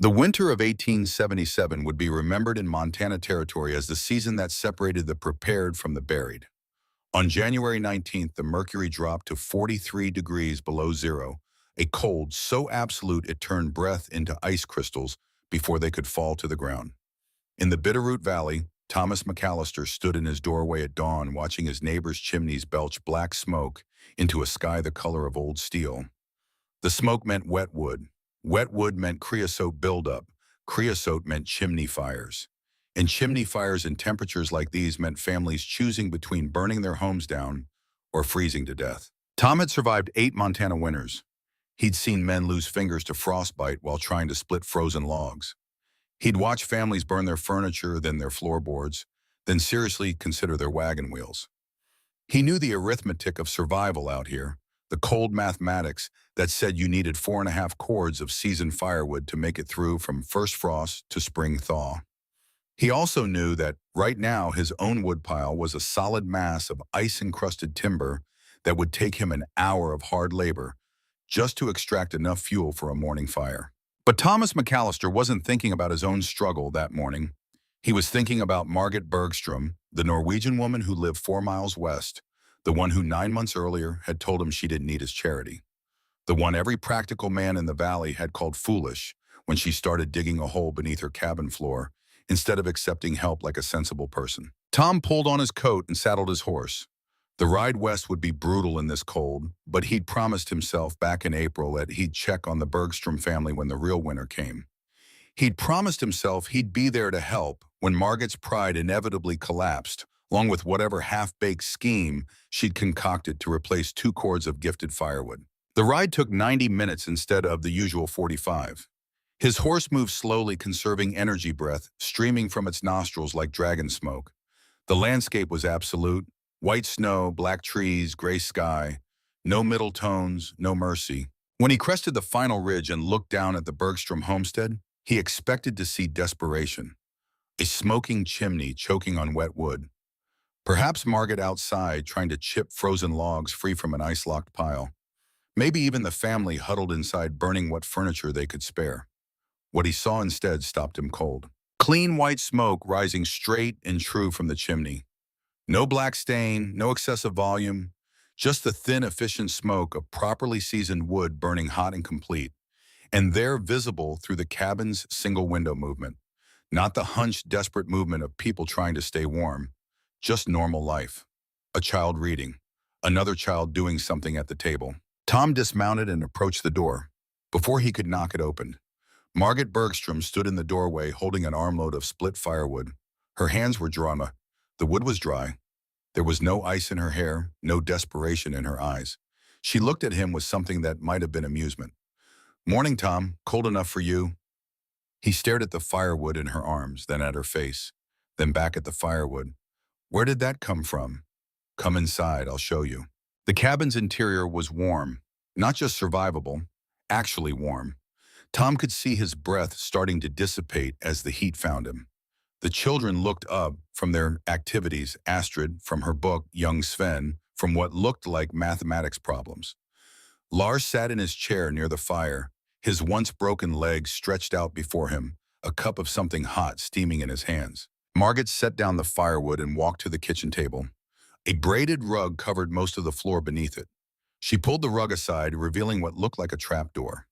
The winter of 1877 would be remembered in Montana Territory as the season that separated the prepared from the buried. On January 19th, the mercury dropped to 43 degrees below zero, a cold so absolute it turned breath into ice crystals before they could fall to the ground. In the Bitterroot Valley, Thomas McAllister stood in his doorway at dawn watching his neighbor's chimneys belch black smoke into a sky the color of old steel. The smoke meant wet wood. Wet wood meant creosote buildup. Creosote meant chimney fires. And chimney fires in temperatures like these meant families choosing between burning their homes down or freezing to death. Tom had survived 8 Montana winters. He'd seen men lose fingers to frostbite while trying to split frozen logs. He'd watched families burn their furniture, then their floorboards, then seriously consider their wagon wheels. He knew the arithmetic of survival out here, the cold mathematics that said you needed 4.5 cords of seasoned firewood to make it through from first frost to spring thaw. He also knew that right now his own woodpile was a solid mass of ice-encrusted timber that would take him an hour of hard labor just to extract enough fuel for a morning fire. But Thomas McAllister wasn't thinking about his own struggle that morning. He was thinking about Margit Bergstrom, the Norwegian woman who lived 4 miles west, the one who 9 months earlier had told him she didn't need his charity, the one every practical man in the valley had called foolish when she started digging a hole beneath her cabin floor instead of accepting help like a sensible person. Tom pulled on his coat and saddled his horse. The ride west would be brutal in this cold, but he'd promised himself back in April that he'd check on the Bergstrom family when the real winter came. He'd promised himself he'd be there to help when Margit's pride inevitably collapsed, along with whatever half-baked scheme she'd concocted to replace 2 cords of gifted firewood. The ride took 90 minutes instead of the usual 45. His horse moved slowly, conserving energy breath, streaming from its nostrils like dragon smoke. The landscape was absolute. White snow, black trees, gray sky. No middle tones, no mercy. When he crested the final ridge and looked down at the Bergstrom homestead, he expected to see desperation. A smoking chimney choking on wet wood. Perhaps Margit outside trying to chip frozen logs free from an ice-locked pile. Maybe even the family huddled inside burning what furniture they could spare. What he saw instead stopped him cold. Clean white smoke rising straight and true from the chimney. No black stain, no excessive volume, just the thin, efficient smoke of properly seasoned wood burning hot and complete, and there visible through the cabin's single window movement. Not the hunched, desperate movement of people trying to stay warm, just normal life. A child reading, another child doing something at the table. Tom dismounted and approached the door. Before he could knock it open, Margit Bergstrom stood in the doorway holding an armload of split firewood. Her hands were drawn. The wood was dry. There was no ice in her hair, no desperation in her eyes. She looked at him with something that might have been amusement. "Morning, Tom. Cold enough for you?" He stared at the firewood in her arms, then at her face, then back at the firewood. "Where did that come from?" "Come inside, I'll show you." The cabin's interior was warm, not just survivable, actually warm. Tom could see his breath starting to dissipate as the heat found him. The children looked up from their activities, Astrid from her book, young Sven from what looked like mathematics problems. Lars sat in his chair near the fire, his once broken legs stretched out before him, a cup of something hot steaming in his hands. Margit set down the firewood and walked to the kitchen table. A braided rug covered most of the floor beneath it. She pulled the rug aside, revealing what looked like a trapdoor.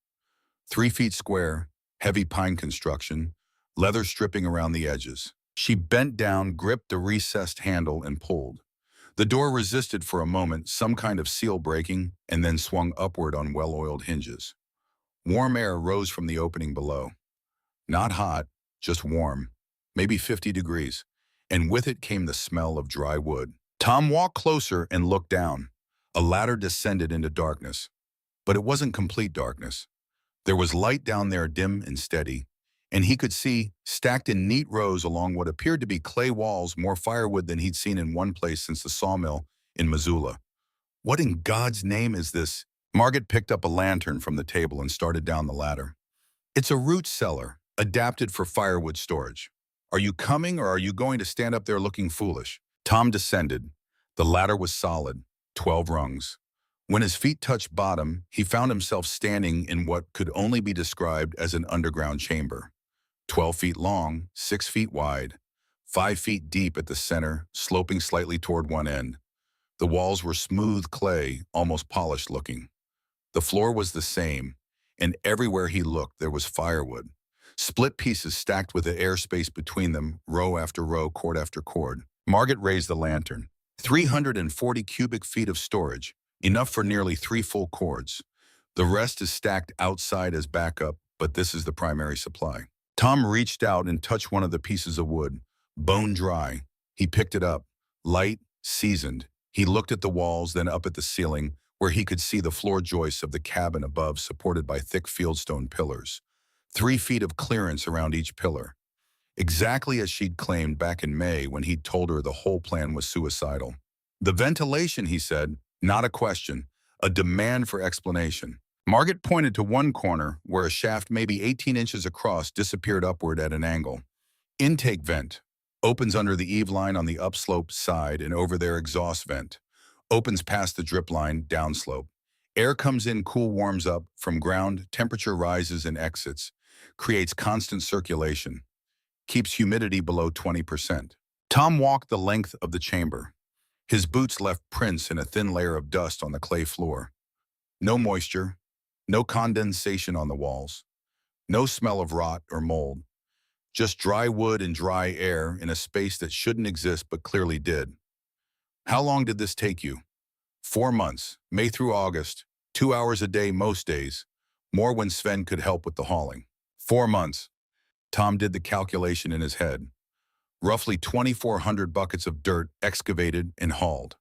3 feet square, heavy pine construction, leather stripping around the edges. She bent down, gripped the recessed handle, and pulled. The door resisted for a moment, some kind of seal breaking, and then swung upward on well-oiled hinges. Warm air rose from the opening below. Not hot, just warm, maybe 50 degrees, and with it came the smell of dry wood. Tom walked closer and looked down. A ladder descended into darkness, but it wasn't complete darkness. There was light down there, dim and steady, and he could see, stacked in neat rows along what appeared to be clay walls, more firewood than he'd seen in one place since the sawmill in Missoula. "What in God's name is this?" Margit picked up a lantern from the table and started down the ladder. "It's a root cellar, adapted for firewood storage. Are you coming, or are you going to stand up there looking foolish?" Tom descended. The ladder was solid, 12 rungs. When his feet touched bottom, he found himself standing in what could only be described as an underground chamber. 12 feet long, 6 feet wide, 5 feet deep at the center, sloping slightly toward one end. The walls were smooth clay, almost polished looking. The floor was the same, and everywhere he looked there was firewood. Split pieces stacked with the airspace between them, row after row, cord after cord. Margaret raised the lantern. 340 cubic feet of storage, enough for nearly 3 full cords. The rest is stacked outside as backup, but this is the primary supply. Tom reached out and touched one of the pieces of wood, bone dry. He picked it up, light, seasoned. He looked at the walls, then up at the ceiling, where he could see the floor joists of the cabin above supported by thick fieldstone pillars. 3 feet of clearance around each pillar. Exactly as she'd claimed back in May when he'd told her the whole plan was suicidal. The ventilation, he said, not a question, a demand for explanation. Margaret pointed to one corner where a shaft maybe 18 inches across disappeared upward at an angle. Intake vent. Opens under the eave line on the upslope side and over their exhaust vent. Opens past the drip line downslope. Air comes in, cool warms up, from ground, temperature rises and exits. Creates constant circulation. Keeps humidity below 20%. Tom walked the length of the chamber. His boots left prints in a thin layer of dust on the clay floor. No moisture, no condensation on the walls, no smell of rot or mold. Just dry wood and dry air in a space that shouldn't exist but clearly did. How long did this take you? 4 months, May through August, 2 hours a day most days, more when Sven could help with the hauling. 4 months. Tom did the calculation in his head. Roughly 2,400 buckets of dirt excavated and hauled.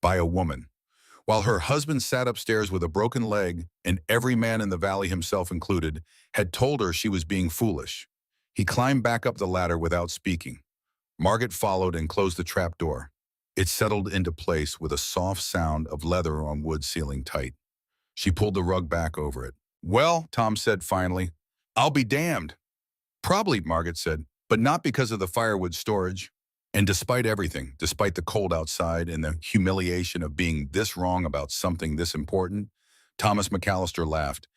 By a woman. While her husband sat upstairs with a broken leg, and every man in the valley, himself included, had told her she was being foolish. He climbed back up the ladder without speaking. Margaret followed and closed the trap door. It settled into place with a soft sound of leather on wood sealing tight. She pulled the rug back over it. "Well," Tom said finally, "I'll be damned." "Probably," Margaret said, "but not because of the firewood storage." And despite everything, despite the cold outside and the humiliation of being this wrong about something this important, Thomas McAllister laughed.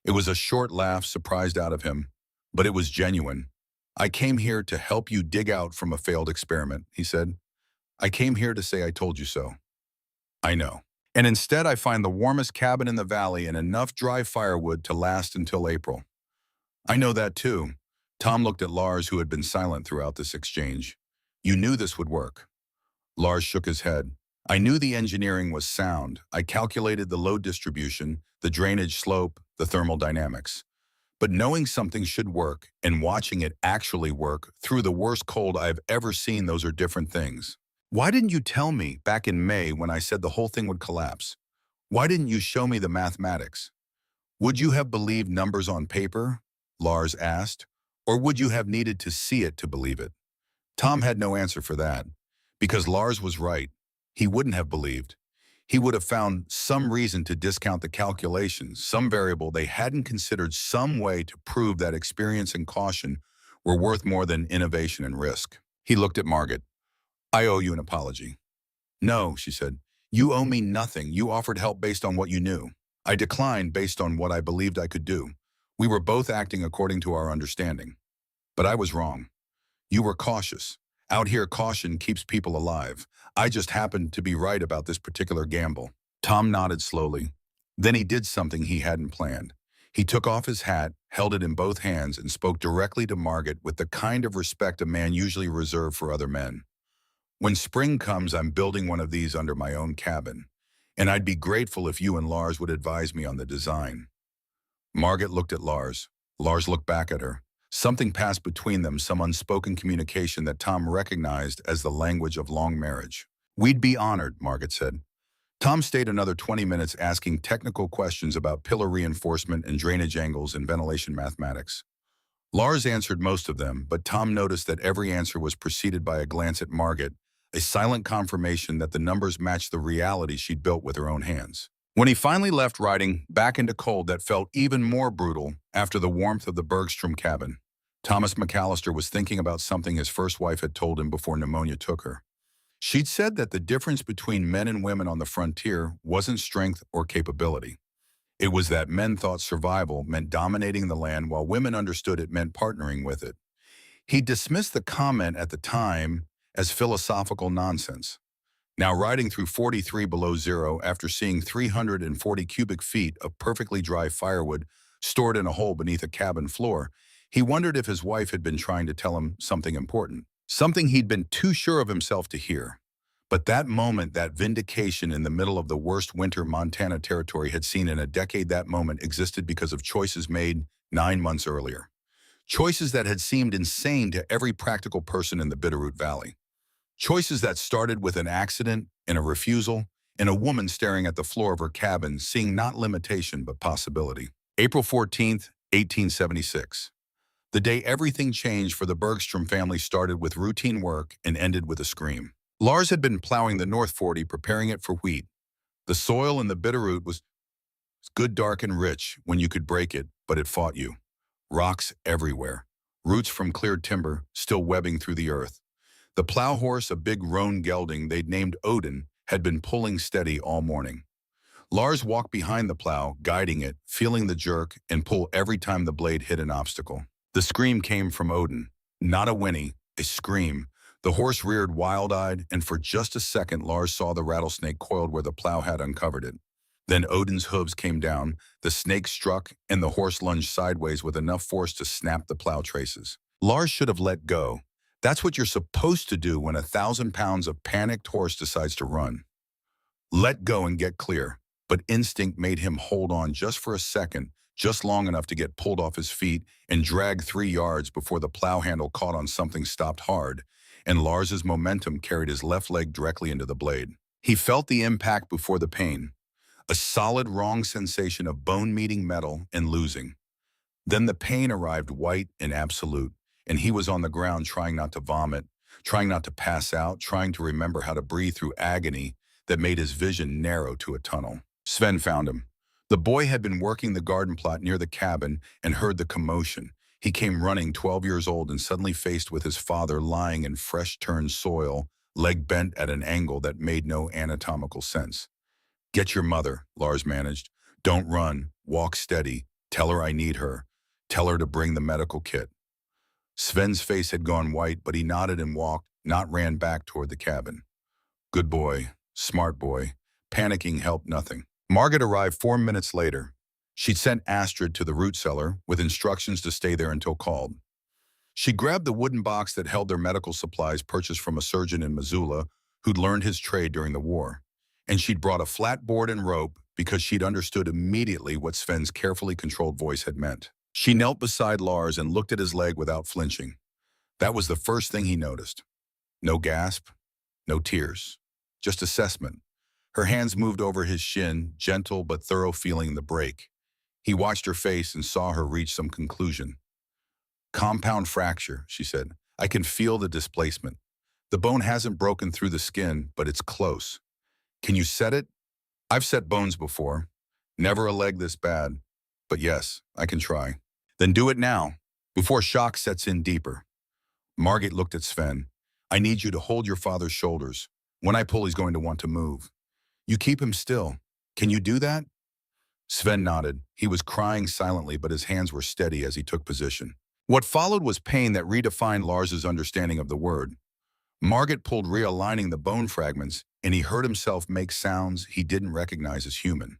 It was a short laugh, surprised out of him, but it was genuine. "I came here to help you dig out from a failed experiment," he said. "I came here to say I told you so." "I know. And instead I find the warmest cabin in the valley and enough dry firewood to last until April." "I know that too." Tom looked at Lars, who had been silent throughout this exchange. "You knew this would work." Lars shook his head. "I knew the engineering was sound. I calculated the load distribution, the drainage slope, the thermal dynamics. But knowing something should work and watching it actually work through the worst cold I've ever seen, those are different things. Why didn't you tell me back in May when I said the whole thing would collapse? Why didn't you show me the mathematics? Would you have believed numbers on paper?" Lars asked. "Or would you have needed to see it to believe it?" Tom had no answer for that. Because Lars was right. He wouldn't have believed. He would have found some reason to discount the calculations, some variable they hadn't considered, some way to prove that experience and caution were worth more than innovation and risk. He looked at Margaret. "I owe you an apology." "No," she said. "You owe me nothing. You offered help based on what you knew. I declined based on what I believed I could do. We were both acting according to our understanding. But I was wrong. You were cautious. Out here, caution keeps people alive. I just happened to be right about this particular gamble." Tom nodded slowly. Then he did something he hadn't planned. He took off his hat, held it in both hands, and spoke directly to Margaret with the kind of respect a man usually reserved for other men. "When spring comes, I'm building one of these under my own cabin, and I'd be grateful if you and Lars would advise me on the design." Margaret looked at Lars. Lars looked back at her. Something passed between them, some unspoken communication that Tom recognized as the language of long marriage. "We'd be honored," Margaret said. Tom stayed another 20 minutes asking technical questions about pillar reinforcement and drainage angles and ventilation mathematics. Lars answered most of them, but Tom noticed that every answer was preceded by a glance at Margaret, a silent confirmation that the numbers matched the reality she'd built with her own hands. When he finally left, riding back into cold that felt even more brutal after the warmth of the Bergstrom cabin, Thomas McAllister was thinking about something his first wife had told him before pneumonia took her. She'd said that the difference between men and women on the frontier wasn't strength or capability. It was that men thought survival meant dominating the land while women understood it meant partnering with it. He dismissed the comment at the time as philosophical nonsense. Now riding through 43 below zero after seeing 340 cubic feet of perfectly dry firewood stored in a hole beneath a cabin floor, he wondered if his wife had been trying to tell him something important, something he'd been too sure of himself to hear. But that moment, that vindication in the middle of the worst winter Montana territory had seen in a decade, that moment existed because of choices made 9 months earlier. Choices that had seemed insane to every practical person in the Bitterroot Valley. Choices that started with an accident and a refusal and a woman staring at the floor of her cabin, seeing not limitation but possibility. April 14th, 1876. The day everything changed for the Bergstrom family started with routine work and ended with a scream. Lars had been plowing the North 40, preparing it for wheat. The soil in the Bitterroot was good, dark, and rich when you could break it, but it fought you. Rocks everywhere. Roots from cleared timber still webbing through the earth. The plow horse, a big roan gelding they'd named Odin, had been pulling steady all morning. Lars walked behind the plow, guiding it, feeling the jerk and pull every time the blade hit an obstacle. The scream came from Odin. Not a whinny, a scream. The horse reared wild-eyed, and for just a second Lars saw the rattlesnake coiled where the plow had uncovered it. Then Odin's hooves came down, the snake struck, and the horse lunged sideways with enough force to snap the plow traces. Lars should have let go. That's what you're supposed to do when 1,000 pounds of panicked horse decides to run. Let go and get clear. But instinct made him hold on just for a second, just long enough to get pulled off his feet and drag 3 yards before the plow handle caught on something, stopped hard, and Lars's momentum carried his left leg directly into the blade. He felt the impact before the pain, a solid wrong sensation of bone meeting metal and losing. Then the pain arrived, white and absolute, and he was on the ground trying not to vomit, trying not to pass out, trying to remember how to breathe through agony that made his vision narrow to a tunnel. Sven found him. The boy had been working the garden plot near the cabin and heard the commotion. He came running, 12 years old, and suddenly faced with his father lying in fresh-turned soil, leg bent at an angle that made no anatomical sense. "Get your mother," Lars managed. "Don't run. Walk steady. Tell her I need her. Tell her to bring the medical kit." Sven's face had gone white, but he nodded and walked, not ran back toward the cabin. Good boy. Smart boy. Panicking helped nothing. Margaret arrived 4 minutes later. She'd sent Astrid to the root cellar with instructions to stay there until called. She grabbed the wooden box that held their medical supplies purchased from a surgeon in Missoula who'd learned his trade during the war. And she'd brought a flat board and rope because she'd understood immediately what Sven's carefully controlled voice had meant. She knelt beside Lars and looked at his leg without flinching. That was the first thing he noticed. No gasp, no tears, just assessment. Her hands moved over his shin, gentle but thorough, feeling the break. He watched her face and saw her reach some conclusion. "Compound fracture," she said. "I can feel the displacement. The bone hasn't broken through the skin, but it's close. Can you set it?" "I've set bones before. Never a leg this bad. But yes, I can try." "Then do it now, before shock sets in deeper." Margit looked at Sven. "I need you to hold your father's shoulders. When I pull, he's going to want to move. You keep him still. Can you do that?" Sven nodded. He was crying silently, but his hands were steady as he took position. What followed was pain that redefined Lars's understanding of the word. Margit pulled, realigning the bone fragments, and he heard himself make sounds he didn't recognize as human.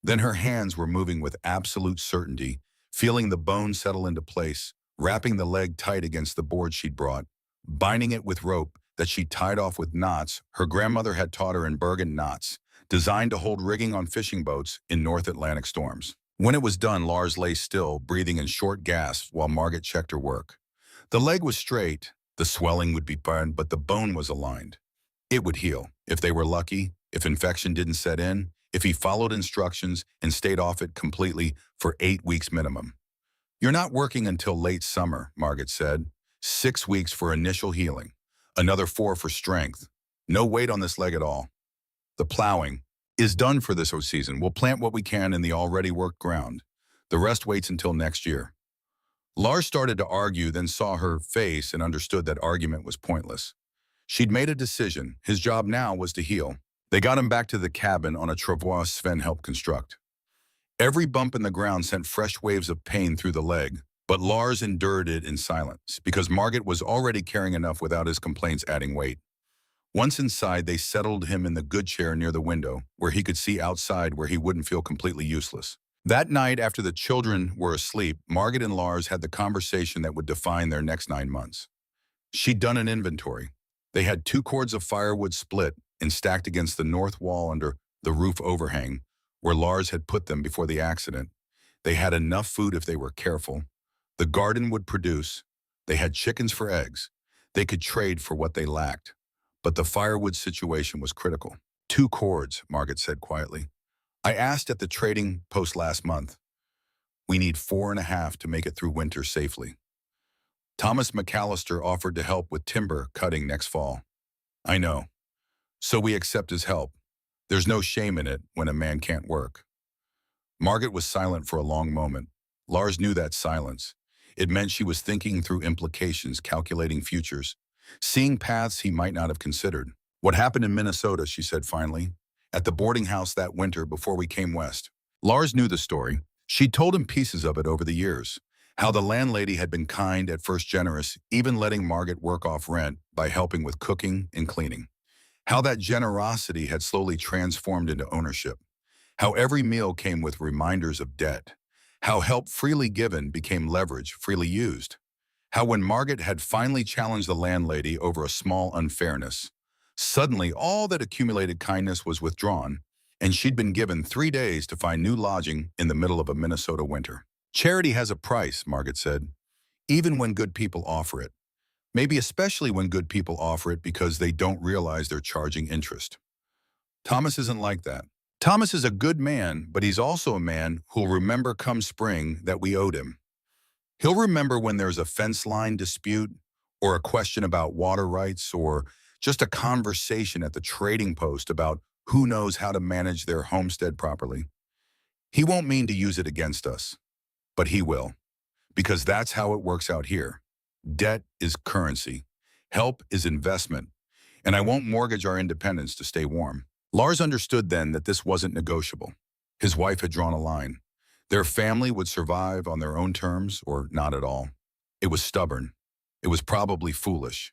Then her hands were moving with absolute certainty, feeling the bone settle into place, wrapping the leg tight against the board she'd brought, binding it with rope that she tied off with knots her grandmother had taught her in Bergen, knots designed to hold rigging on fishing boats in North Atlantic storms. When it was done, Lars lay still, breathing in short gasps while Margit checked her work. The leg was straight, the swelling would be burned, but the bone was aligned. It would heal, if they were lucky, if infection didn't set in, if he followed instructions and stayed off it completely for 8 weeks minimum. "You're not working until late summer," Margit said. 6 weeks for initial healing. Another 4 for strength. No weight on this leg at all. The plowing is done for this season. We'll plant what we can in the already worked ground. The rest waits until next year." Lars started to argue, then saw her face and understood that argument was pointless. She'd made a decision. His job now was to heal. They got him back to the cabin on a travois Sven helped construct. Every bump in the ground sent fresh waves of pain through the leg, but Lars endured it in silence because Margit was already carrying enough without his complaints adding weight. Once inside, they settled him in the good chair near the window, where he could see outside where he wouldn't feel completely useless. That night, after the children were asleep, Margit and Lars had the conversation that would define their next 9 months. She'd done an inventory. They had 2 cords of firewood split and stacked against the north wall under the roof overhang, where Lars had put them before the accident. They had enough food if they were careful. The garden would produce. They had chickens for eggs. They could trade for what they lacked. But the firewood situation was critical. 2 cords, Margit said quietly. I asked at the trading post last month. We need 4.5 to make it through winter safely. Thomas McAllister offered to help with timber cutting next fall. I know. So we accept his help. There's no shame in it when a man can't work. Margit was silent for a long moment. Lars knew that silence. It meant she was thinking through implications, calculating futures, seeing paths he might not have considered. What happened in Minnesota, she said finally, at the boarding house that winter before we came west. Lars knew the story. She'd told him pieces of it over the years. How the landlady had been kind, at first generous, even letting Margit work off rent by helping with cooking and cleaning. How that generosity had slowly transformed into ownership. How every meal came with reminders of debt. How help freely given became leverage freely used. How when Margit had finally challenged the landlady over a small unfairness, suddenly all that accumulated kindness was withdrawn, and she'd been given 3 days to find new lodging in the middle of a Minnesota winter. Charity has a price, Margit said, even when good people offer it. Maybe especially when good people offer it because they don't realize they're charging interest. Thomas isn't like that. Thomas is a good man, but he's also a man who'll remember come spring that we owed him. He'll remember when there's a fence line dispute, or a question about water rights, or just a conversation at the trading post about who knows how to manage their homestead properly. He won't mean to use it against us, but he will, because that's how it works out here. Debt is currency. Help is investment. And I won't mortgage our independence to stay warm. Lars understood then that this wasn't negotiable. His wife had drawn a line. Their family would survive on their own terms or not at all. It was stubborn. It was probably foolish.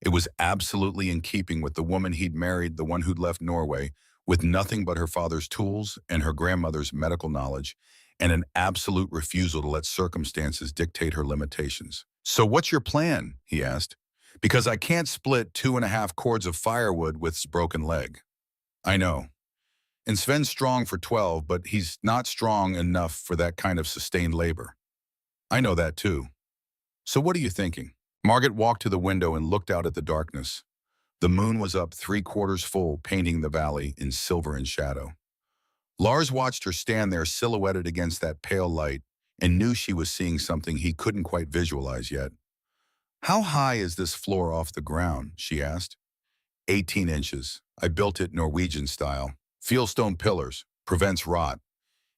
It was absolutely in keeping with the woman he'd married, the one who'd left Norway, with nothing but her father's tools and her grandmother's medical knowledge, and an absolute refusal to let circumstances dictate her limitations. So what's your plan? He asked. Because I can't split 2.5 cords of firewood with his broken leg. I know. And Sven's strong for 12, but he's not strong enough for that kind of sustained labor. I know that too. So what are you thinking? Margit walked to the window and looked out at the darkness. The moon was up 3/4 full, painting the valley in silver and shadow. Lars watched her stand there silhouetted against that pale light and knew she was seeing something he couldn't quite visualize yet. How high is this floor off the ground? She asked. 18 inches. I built it Norwegian style. Fieldstone pillars. Prevents rot.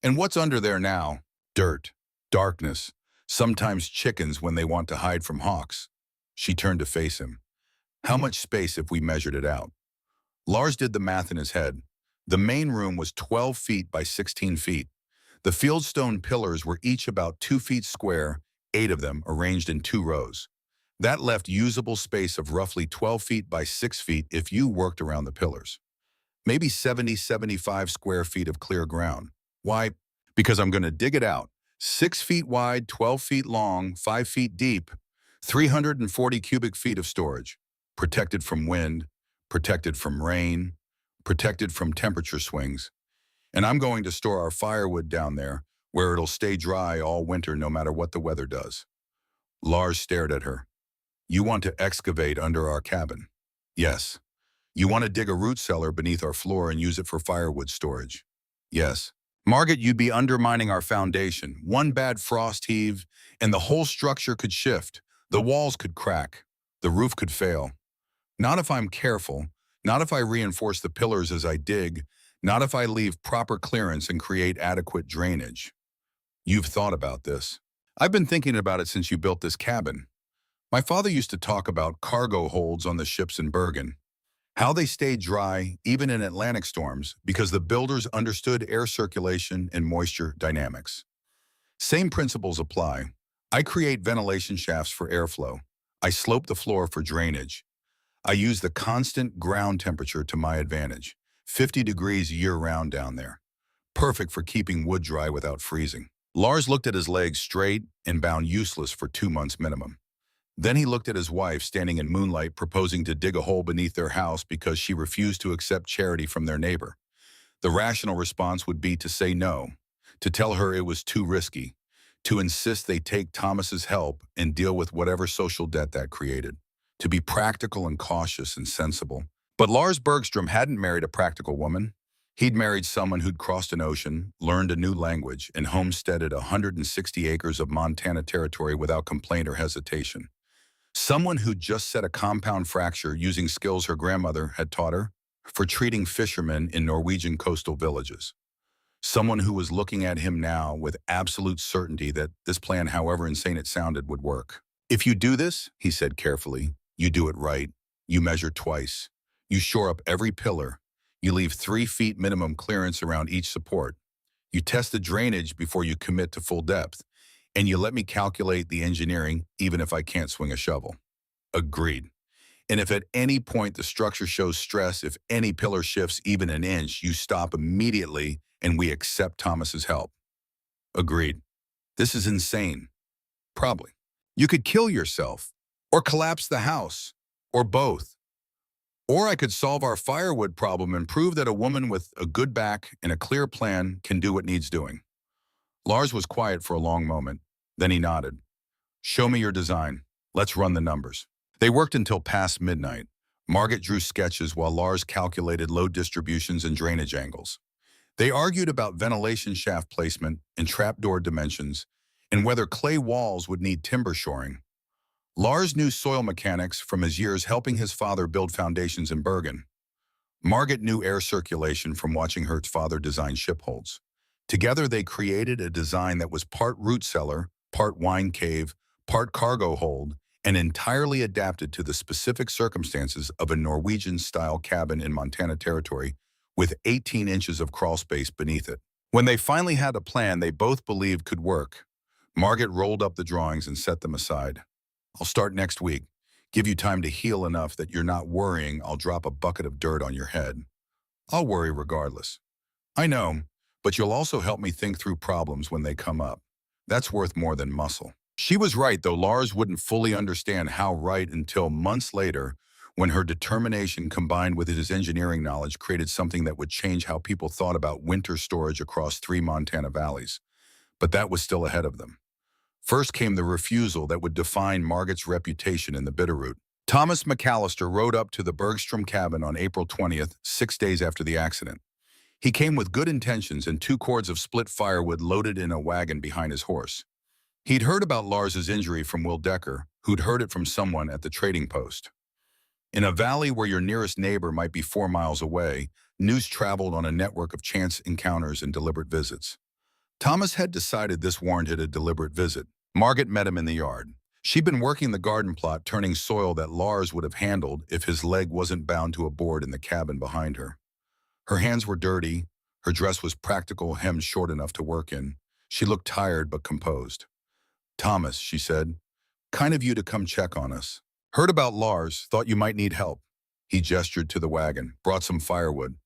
And what's under there now? Dirt. Darkness. Sometimes chickens when they want to hide from hawks. She turned to face him. How much space if we measured it out? Lars did the math in his head. The main room was 12 feet by 16 feet. The fieldstone pillars were each about 2 feet square, 8 of them arranged in 2 rows. That left usable space of roughly 12 feet by 6 feet if you worked around the pillars. Maybe 75 square feet of clear ground. Why? Because I'm going to dig it out. 6 feet wide, 12 feet long, 5 feet deep, 340 cubic feet of storage. Protected from wind, protected from rain, protected from temperature swings. And I'm going to store our firewood down there, where it'll stay dry all winter no matter what the weather does. Lars stared at her. You want to excavate under our cabin? Yes. You want to dig a root cellar beneath our floor and use it for firewood storage? Yes. Margit, you'd be undermining our foundation. One bad frost heave, and the whole structure could shift. The walls could crack. The roof could fail. Not if I'm careful. Not if I reinforce the pillars as I dig. Not if I leave proper clearance and create adequate drainage. You've thought about this. I've been thinking about it since you built this cabin. My father used to talk about cargo holds on the ships in Bergen, how they stayed dry even in Atlantic storms because the builders understood air circulation and moisture dynamics. Same principles apply. I create ventilation shafts for airflow. I slope the floor for drainage. I use the constant ground temperature to my advantage, 50 degrees year-round down there. Perfect for keeping wood dry without freezing. Lars looked at his legs straight and bound useless for 2 months minimum. Then he looked at his wife standing in moonlight proposing to dig a hole beneath their house because she refused to accept charity from their neighbor. The rational response would be to say no, to tell her it was too risky, to insist they take Thomas's help and deal with whatever social debt that created, to be practical and cautious and sensible. But Lars Bergstrom hadn't married a practical woman. He'd married someone who'd crossed an ocean, learned a new language, and homesteaded 160 acres of Montana territory without complaint or hesitation. Someone who'd just set a compound fracture using skills her grandmother had taught her for treating fishermen in Norwegian coastal villages. Someone who was looking at him now with absolute certainty that this plan, however insane it sounded, would work. If you do this, he said carefully, you do it right. You measure twice. You shore up every pillar. You leave 3 feet minimum clearance around each support. You test the drainage before you commit to full depth. And you let me calculate the engineering even if I can't swing a shovel. Agreed. And if at any point the structure shows stress, if any pillar shifts even an inch, you stop immediately and we accept Thomas's help. Agreed. This is insane. Probably. You could kill yourself, or collapse the house, or both. Or I could solve our firewood problem and prove that a woman with a good back and a clear plan can do what needs doing. Lars was quiet for a long moment. Then he nodded. Show me your design. Let's run the numbers. They worked until past midnight. Margaret drew sketches while Lars calculated load distributions and drainage angles. They argued about ventilation shaft placement and trapdoor dimensions and whether clay walls would need timber shoring. Lars knew soil mechanics from his years helping his father build foundations in Bergen. Margaret knew air circulation from watching her father design ship holds. Together, they created a design that was part root cellar, part wine cave, part cargo hold, and entirely adapted to the specific circumstances of a Norwegian-style cabin in Montana territory with 18 inches of crawl space beneath it. When they finally had a plan they both believed could work, Margaret rolled up the drawings and set them aside. I'll start next week. Give you time to heal enough that you're not worrying I'll drop a bucket of dirt on your head. I'll worry regardless. I know. But you'll also help me think through problems when they come up. That's worth more than muscle. She was right, though Lars wouldn't fully understand how right until months later, when her determination combined with his engineering knowledge created something that would change how people thought about winter storage across 3 Montana valleys. But that was still ahead of them. First came the refusal that would define Margaret's reputation in the Bitterroot. Thomas McAllister rode up to the Bergstrom cabin on April 20th, 6 days after the accident. He came with good intentions and 2 cords of split firewood loaded in a wagon behind his horse. He'd heard about Lars's injury from Will Decker, who'd heard it from someone at the trading post. In a valley where your nearest neighbor might be 4 miles away, news traveled on a network of chance encounters and deliberate visits. Thomas had decided this warranted a deliberate visit. Margaret met him in the yard. She'd been working the garden plot, turning soil that Lars would have handled if his leg wasn't bound to a board in the cabin behind her. Her hands were dirty. Her dress was practical, hemmed short enough to work in. She looked tired but composed. Thomas, she said, kind of you to come check on us. Heard about Lars, thought you might need help. He gestured to the wagon, brought some firewood.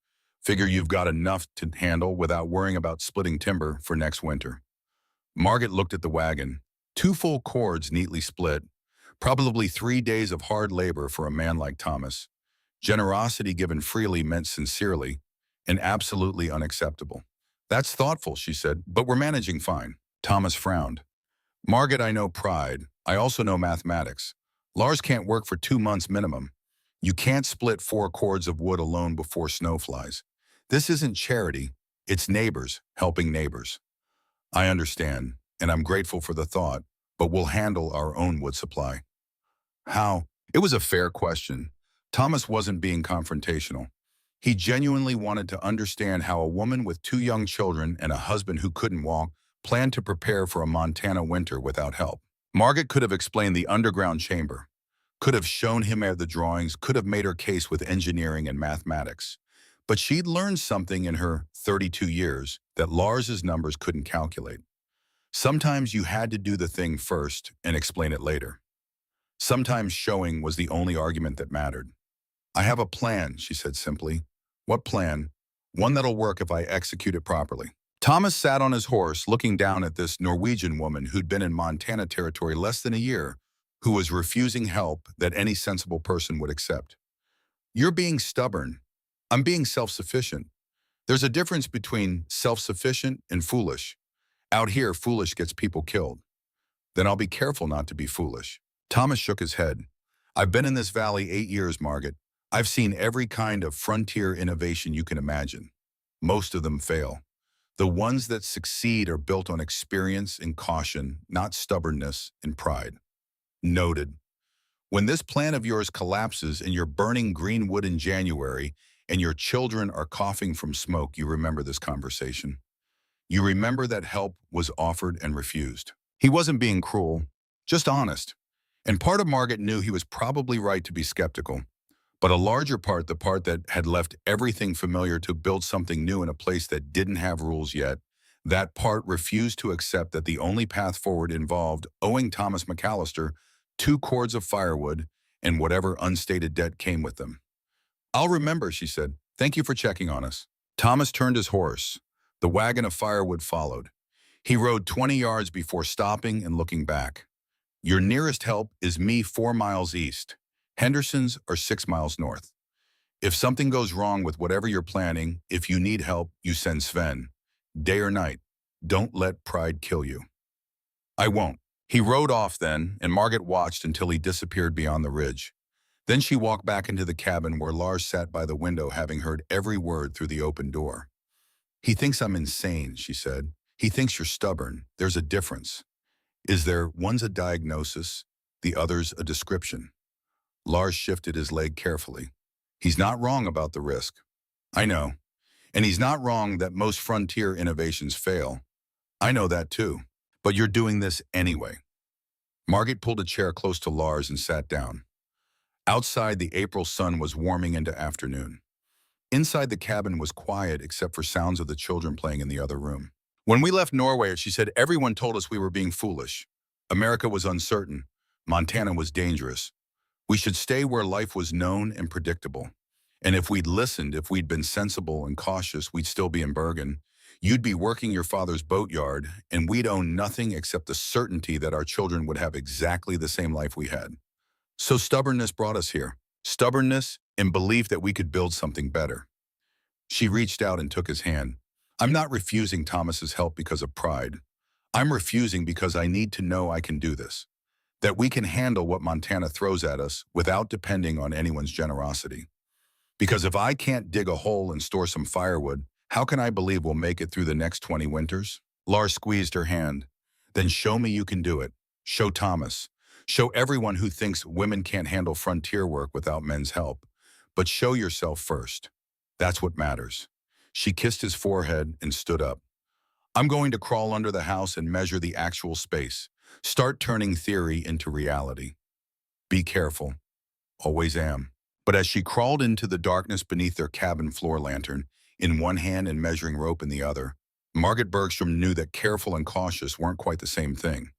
Figure you've got enough to handle without worrying about splitting timber for next winter. Margaret looked at the wagon. 2 full cords neatly split. Probably 3 days of hard labor for a man like Thomas. Generosity given freely meant sincerely, and absolutely unacceptable. That's thoughtful, she said, but we're managing fine. Thomas frowned. Margaret, I know pride. I also know mathematics. Lars can't work for 2 months minimum. You can't split 4 cords of wood alone before snow flies. This isn't charity. It's neighbors helping neighbors. I understand, and I'm grateful for the thought, but we'll handle our own wood supply. How? It was a fair question. Thomas wasn't being confrontational. He genuinely wanted to understand how a woman with 2 young children and a husband who couldn't walk planned to prepare for a Montana winter without help. Margaret could have explained the underground chamber, could have shown him the drawings, could have made her case with engineering and mathematics. But she'd learned something in her 32 years that Lars's numbers couldn't calculate. Sometimes you had to do the thing first and explain it later. Sometimes showing was the only argument that mattered. I have a plan, she said simply. What plan? One that'll work if I execute it properly. Thomas sat on his horse looking down at this Norwegian woman who'd been in Montana territory less than a year, who was refusing help that any sensible person would accept. You're being stubborn. I'm being self-sufficient. There's a difference between self-sufficient and foolish. Out here, foolish gets people killed. Then I'll be careful not to be foolish. Thomas shook his head. I've been in this valley 8 years, Margaret. I've seen every kind of frontier innovation you can imagine. Most of them fail. The ones that succeed are built on experience and caution, not stubbornness and pride. Noted. When this plan of yours collapses and you're burning green wood in January and your children are coughing from smoke, you remember this conversation. You remember that help was offered and refused. He wasn't being cruel, just honest. And part of Margaret knew he was probably right to be skeptical. But a larger part, the part that had left everything familiar to build something new in a place that didn't have rules yet, that part refused to accept that the only path forward involved owing Thomas McAllister 2 cords of firewood and whatever unstated debt came with them. I'll remember, she said. Thank you for checking on us. Thomas turned his horse. The wagon of firewood followed. He rode 20 yards before stopping and looking back. Your nearest help is me 4 miles east. Henderson's are 6 miles north. If something goes wrong with whatever you're planning, if you need help, you send Sven. Day or night. Don't let pride kill you. I won't. He rode off then, and Margaret watched until he disappeared beyond the ridge. Then she walked back into the cabin where Lars sat by the window, having heard every word through the open door. He thinks I'm insane, she said. He thinks you're stubborn. There's a difference. Is there? One's a diagnosis, the other's a description. Lars shifted his leg carefully. He's not wrong about the risk. I know. And he's not wrong that most frontier innovations fail. I know that too. But you're doing this anyway. Margaret pulled a chair close to Lars and sat down. Outside, the April sun was warming into afternoon. Inside, the cabin was quiet except for sounds of the children playing in the other room. When we left Norway, she said, everyone told us we were being foolish. America was uncertain. Montana was dangerous. We should stay where life was known and predictable. And if we'd listened, if we'd been sensible and cautious, we'd still be in Bergen. You'd be working your father's boatyard, and we'd own nothing except the certainty that our children would have exactly the same life we had. So stubbornness brought us here. Stubbornness and belief that we could build something better. She reached out and took his hand. I'm not refusing Thomas's help because of pride. I'm refusing because I need to know I can do this. That we can handle what Montana throws at us without depending on anyone's generosity. Because if I can't dig a hole and store some firewood, how can I believe we'll make it through the next 20 winters? Lars squeezed her hand. Then show me you can do it. Show Thomas. Show everyone who thinks women can't handle frontier work without men's help. But show yourself first. That's what matters. She kissed his forehead and stood up. I'm going to crawl under the house and measure the actual space. Start turning theory into reality. Be careful. Always am. But as she crawled into the darkness beneath their cabin floor lantern, in one hand and measuring rope in the other, Margaret Bergstrom knew that careful and cautious weren't quite the same thing.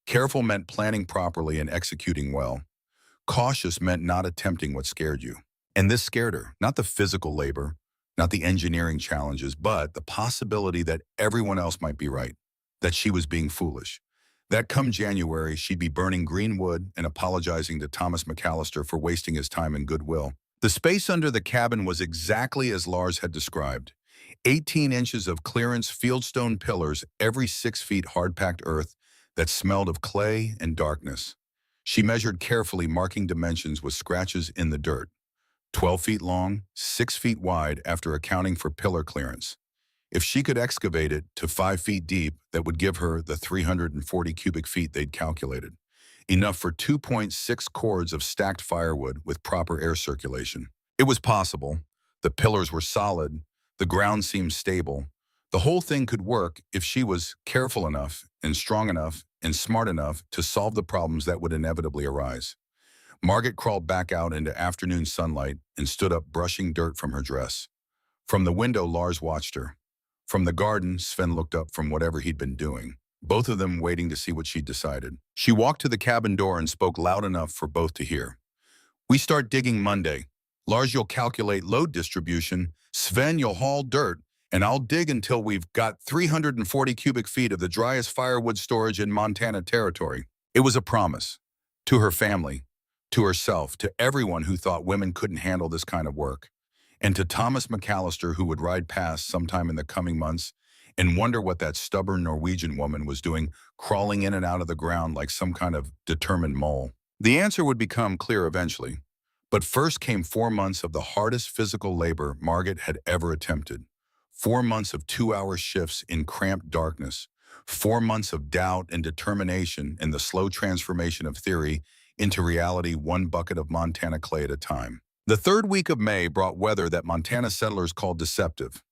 Careful meant planning properly and executing well. Cautious meant not attempting what scared you. And this scared her, not the physical labor, not the engineering challenges, but the possibility that everyone else might be right, that she was being foolish. That come January, she'd be burning green wood and apologizing to Thomas McAllister for wasting his time and goodwill. The space under the cabin was exactly as Lars had described. 18 inches of clearance, fieldstone pillars, every 6 feet hard-packed earth that smelled of clay and darkness. She measured carefully, marking dimensions with scratches in the dirt. 12 feet long, 6 feet wide after accounting for pillar clearance. If she could excavate it to 5 feet deep, that would give her the 340 cubic feet they'd calculated. Enough for 2.6 cords of stacked firewood with proper air circulation. It was possible. The pillars were solid. The ground seemed stable. The whole thing could work if she was careful enough and strong enough and smart enough to solve the problems that would inevitably arise. Margaret crawled back out into afternoon sunlight and stood up brushing dirt from her dress. From the window, Lars watched her. From the garden, Sven looked up from whatever he'd been doing, both of them waiting to see what she'd decided. She walked to the cabin door and spoke loud enough for both to hear. "We start digging Monday. Lars, you'll calculate load distribution. Sven, you'll haul dirt. And I'll dig until we've got 340 cubic feet of the driest firewood storage in Montana territory." It was a promise. To her family, to herself, to everyone who thought women couldn't handle this kind of work. And to Thomas McAllister, who would ride past sometime in the coming months and wonder what that stubborn Norwegian woman was doing, crawling in and out of the ground like some kind of determined mole. The answer would become clear eventually. But first came 4 months of the hardest physical labor Margaret had ever attempted. 4 months of 2-hour shifts in cramped darkness. 4 months of doubt and determination in the slow transformation of theory into reality, one bucket of Montana clay at a time. The third week of May brought weather that Montana settlers called deceptive.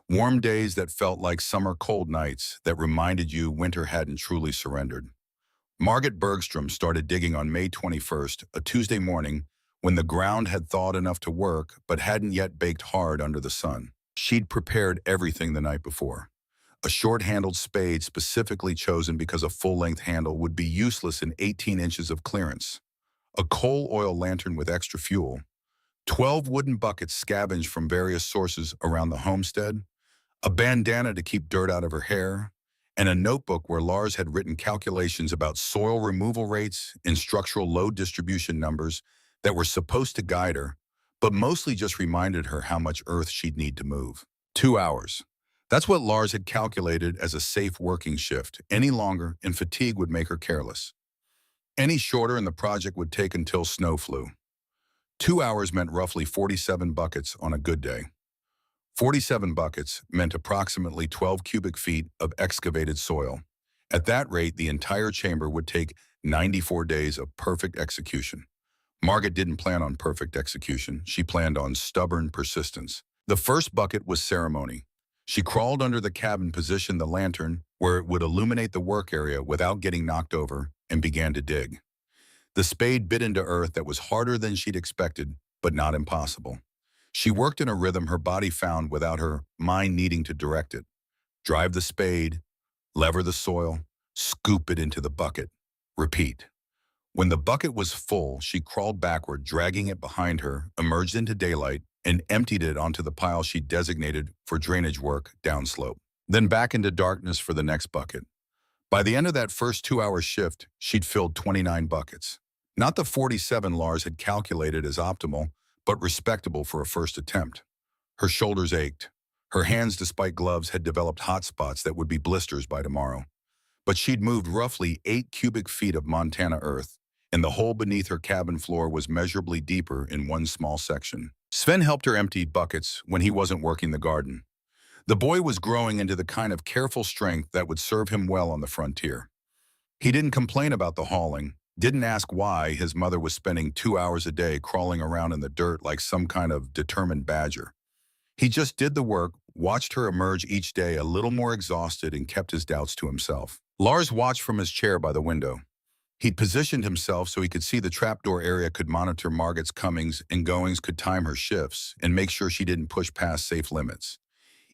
Warm days that felt like summer cold nights that reminded you winter hadn't truly surrendered. Margaret Bergstrom started digging on May 21st, a Tuesday morning, when the ground had thawed enough to work but hadn't yet baked hard under the sun. She'd prepared everything the night before. A short-handled spade specifically chosen because a full-length handle would be useless in 18 inches of clearance. A coal oil lantern with extra fuel. 12 wooden buckets scavenged from various sources around the homestead. A bandana to keep dirt out of her hair. And a notebook where Lars had written calculations about soil removal rates and structural load distribution numbers that were supposed to guide her, but mostly just reminded her how much earth she'd need to move. 2 hours. That's what Lars had calculated as a safe working shift. Any longer, and fatigue would make her careless. Any shorter, and the project would take until snow flew. 2 hours meant roughly 47 buckets on a good day. 47 buckets meant approximately 12 cubic feet of excavated soil. At that rate, the entire chamber would take 94 days of perfect execution. Margaret didn't plan on perfect execution. She planned on stubborn persistence. The first bucket was ceremony. She crawled under the cabin, positioned the lantern where it would illuminate the work area without getting knocked over, and began to dig. The spade bit into earth that was harder than she'd expected, but not impossible. She worked in a rhythm her body found without her mind needing to direct it. Drive the spade, lever the soil, scoop it into the bucket. Repeat. When the bucket was full, she crawled backward, dragging it behind her, emerged into daylight, and emptied it onto the pile she'd designated for drainage work downslope. Then back into darkness for the next bucket. By the end of that first 2-hour shift, she'd filled 29 buckets. Not the 47 Lars had calculated as optimal, but respectable for a first attempt. Her shoulders ached. Her hands, despite gloves, had developed hot spots that would be blisters by tomorrow. But she'd moved roughly 8 cubic feet of Montana earth, and the hole beneath her cabin floor was measurably deeper in one small section. Sven helped her empty buckets when he wasn't working the garden. The boy was growing into the kind of careful strength that would serve him well on the frontier. He didn't complain about the hauling, didn't ask why his mother was spending 2 hours a day crawling around in the dirt like some kind of determined badger. He just did the work, watched her emerge each day a little more exhausted, and kept his doubts to himself. Lars watched from his chair by the window. He'd positioned himself so he could see the trapdoor area, could monitor Margaret's comings and goings, could time her shifts, and make sure she didn't push past safe limits.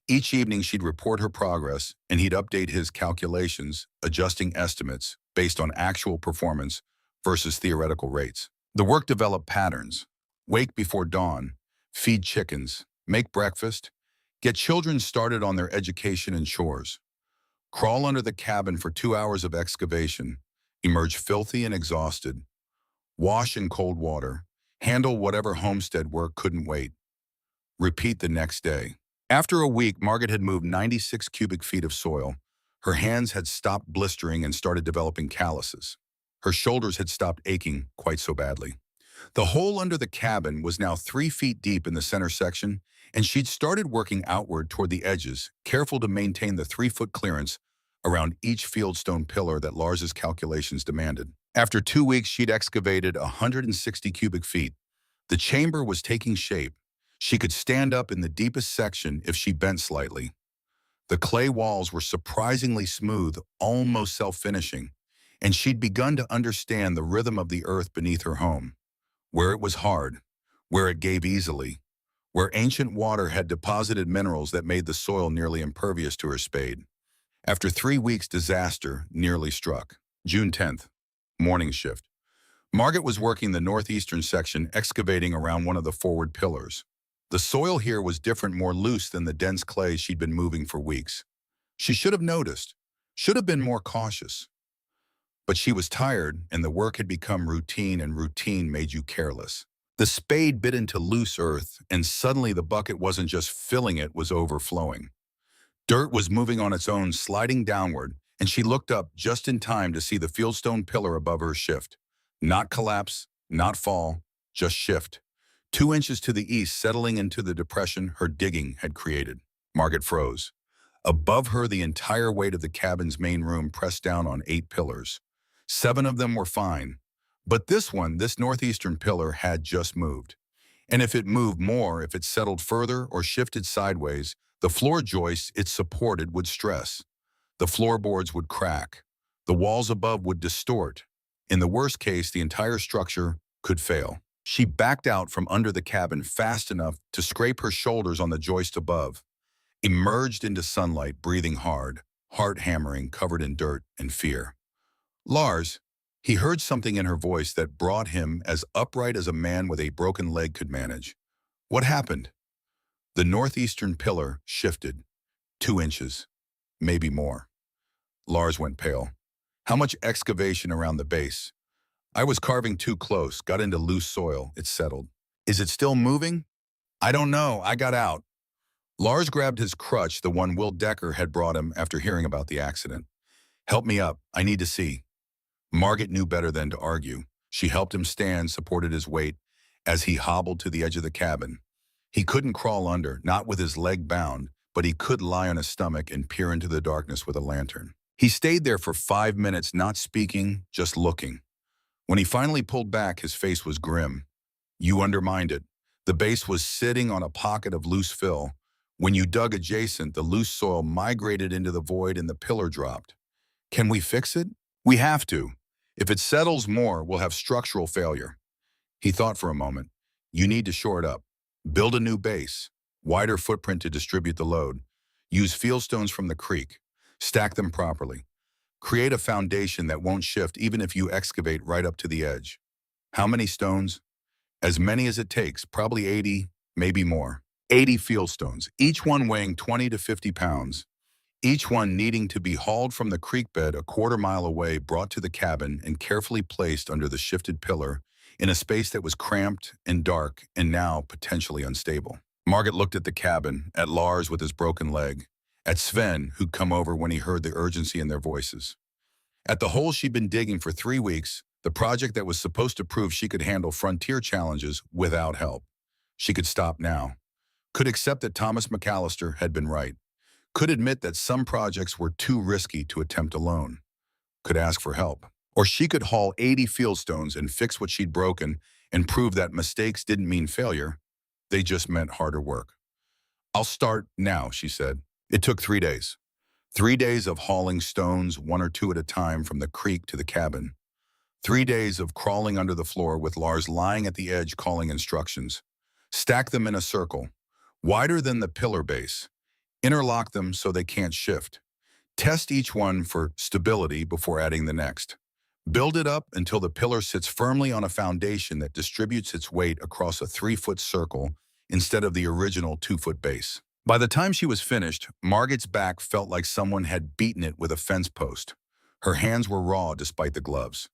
Each evening she'd report her progress, and he'd update his calculations, adjusting estimates based on actual performance versus theoretical rates. The work developed patterns. Wake before dawn, feed chickens, make breakfast, get children started on their education and chores. Crawl under the cabin for 2 hours of excavation, emerge filthy and exhausted, wash in cold water, handle whatever homestead work couldn't wait. Repeat the next day. After a week, Margaret had moved 96 cubic feet of soil. Her hands had stopped blistering and started developing calluses. Her shoulders had stopped aching quite so badly. The hole under the cabin was now 3 feet deep in the center section, and she'd started working outward toward the edges, careful to maintain the 3-foot clearance around each fieldstone pillar that Lars's calculations demanded. After 2 weeks, she'd excavated 160 cubic feet. The chamber was taking shape. She could stand up in the deepest section if she bent slightly. The clay walls were surprisingly smooth, almost self-finishing. and she'd begun to understand the rhythm of the earth beneath her home, where it was hard, where it gave easily, where ancient water had deposited minerals that made the soil nearly impervious to her spade. After 3 weeks, disaster nearly struck. June 10th, morning shift. Margaret was working the northeastern section, excavating around one of the forward pillars. The soil here was different, more loose than the dense clay she'd been moving for weeks. She should have noticed, should have been more cautious. But she was tired, and the work had become routine, and routine made you careless. The spade bit into loose earth, and suddenly the bucket wasn't just filling, it was overflowing. Dirt was moving on its own, sliding downward, and she looked up just in time to see the fieldstone pillar above her shift. Not collapse, not fall, just shift. 2 inches to the east, settling into the depression her digging had created. Margaret froze. Above her, the entire weight of the cabin's main room pressed down on 8 pillars. 7 of them were fine. But this one, this northeastern pillar, had just moved. And if it moved more, if it settled further or shifted sideways, the floor joists it supported would stress. The floorboards would crack. The walls above would distort. In the worst case, the entire structure could fail. She backed out from under the cabin fast enough to scrape her shoulders on the joist above, emerged into sunlight, breathing hard, heart hammering, covered in dirt and fear. Lars, he heard something in her voice that brought him as upright as a man with a broken leg could manage. What happened? The northeastern pillar shifted. 2 inches, maybe more. Lars went pale. How much excavation around the base? I was carving too close, got into loose soil, it settled. Is it still moving? I don't know, I got out. Lars grabbed his crutch, the one Will Decker had brought him after hearing about the accident. Help me up, I need to see. Margaret knew better than to argue. She helped him stand, supported his weight as he hobbled to the edge of the cabin. He couldn't crawl under, not with his leg bound, but he could lie on his stomach and peer into the darkness with a lantern. He stayed there for 5 minutes, not speaking, just looking. When he finally pulled back, his face was grim. You undermined it. The base was sitting on a pocket of loose fill. When you dug adjacent, the loose soil migrated into the void and the pillar dropped. Can we fix it? We have to. If it settles more, we'll have structural failure. He thought for a moment. You need to shore it up. Build a new base, wider footprint to distribute the load. Use fieldstones from the creek. Stack them properly. Create a foundation that won't shift even if you excavate right up to the edge. How many stones? As many as it takes, probably 80, maybe more. 80 fieldstones, each one weighing 20 to 50 pounds. Each one needing to be hauled from the creek bed a quarter-mile away, brought to the cabin, and carefully placed under the shifted pillar in a space that was cramped and dark and now potentially unstable. Margaret looked at the cabin, at Lars with his broken leg, at Sven, who'd come over when he heard the urgency in their voices. At the hole she'd been digging for 3 weeks, the project that was supposed to prove she could handle frontier challenges without help. She could stop now. Could accept that Thomas McAllister had been right. Could admit that some projects were too risky to attempt alone. Could ask for help. Or she could haul 80 fieldstones and fix what she'd broken and prove that mistakes didn't mean failure. They just meant harder work. I'll start now, she said. It took 3 days. 3 days of hauling stones, 1 or 2 at a time, from the creek to the cabin. 3 days of crawling under the floor with Lars lying at the edge calling instructions. Stack them in a circle, wider than the pillar base. Interlock them so they can't shift. Test each one for stability before adding the next. Build it up until the pillar sits firmly on a foundation that distributes its weight across a 3-foot circle instead of the original 2-foot base. By the time she was finished, Margaret's back felt like someone had beaten it with a fence post. Her hands were raw despite the gloves.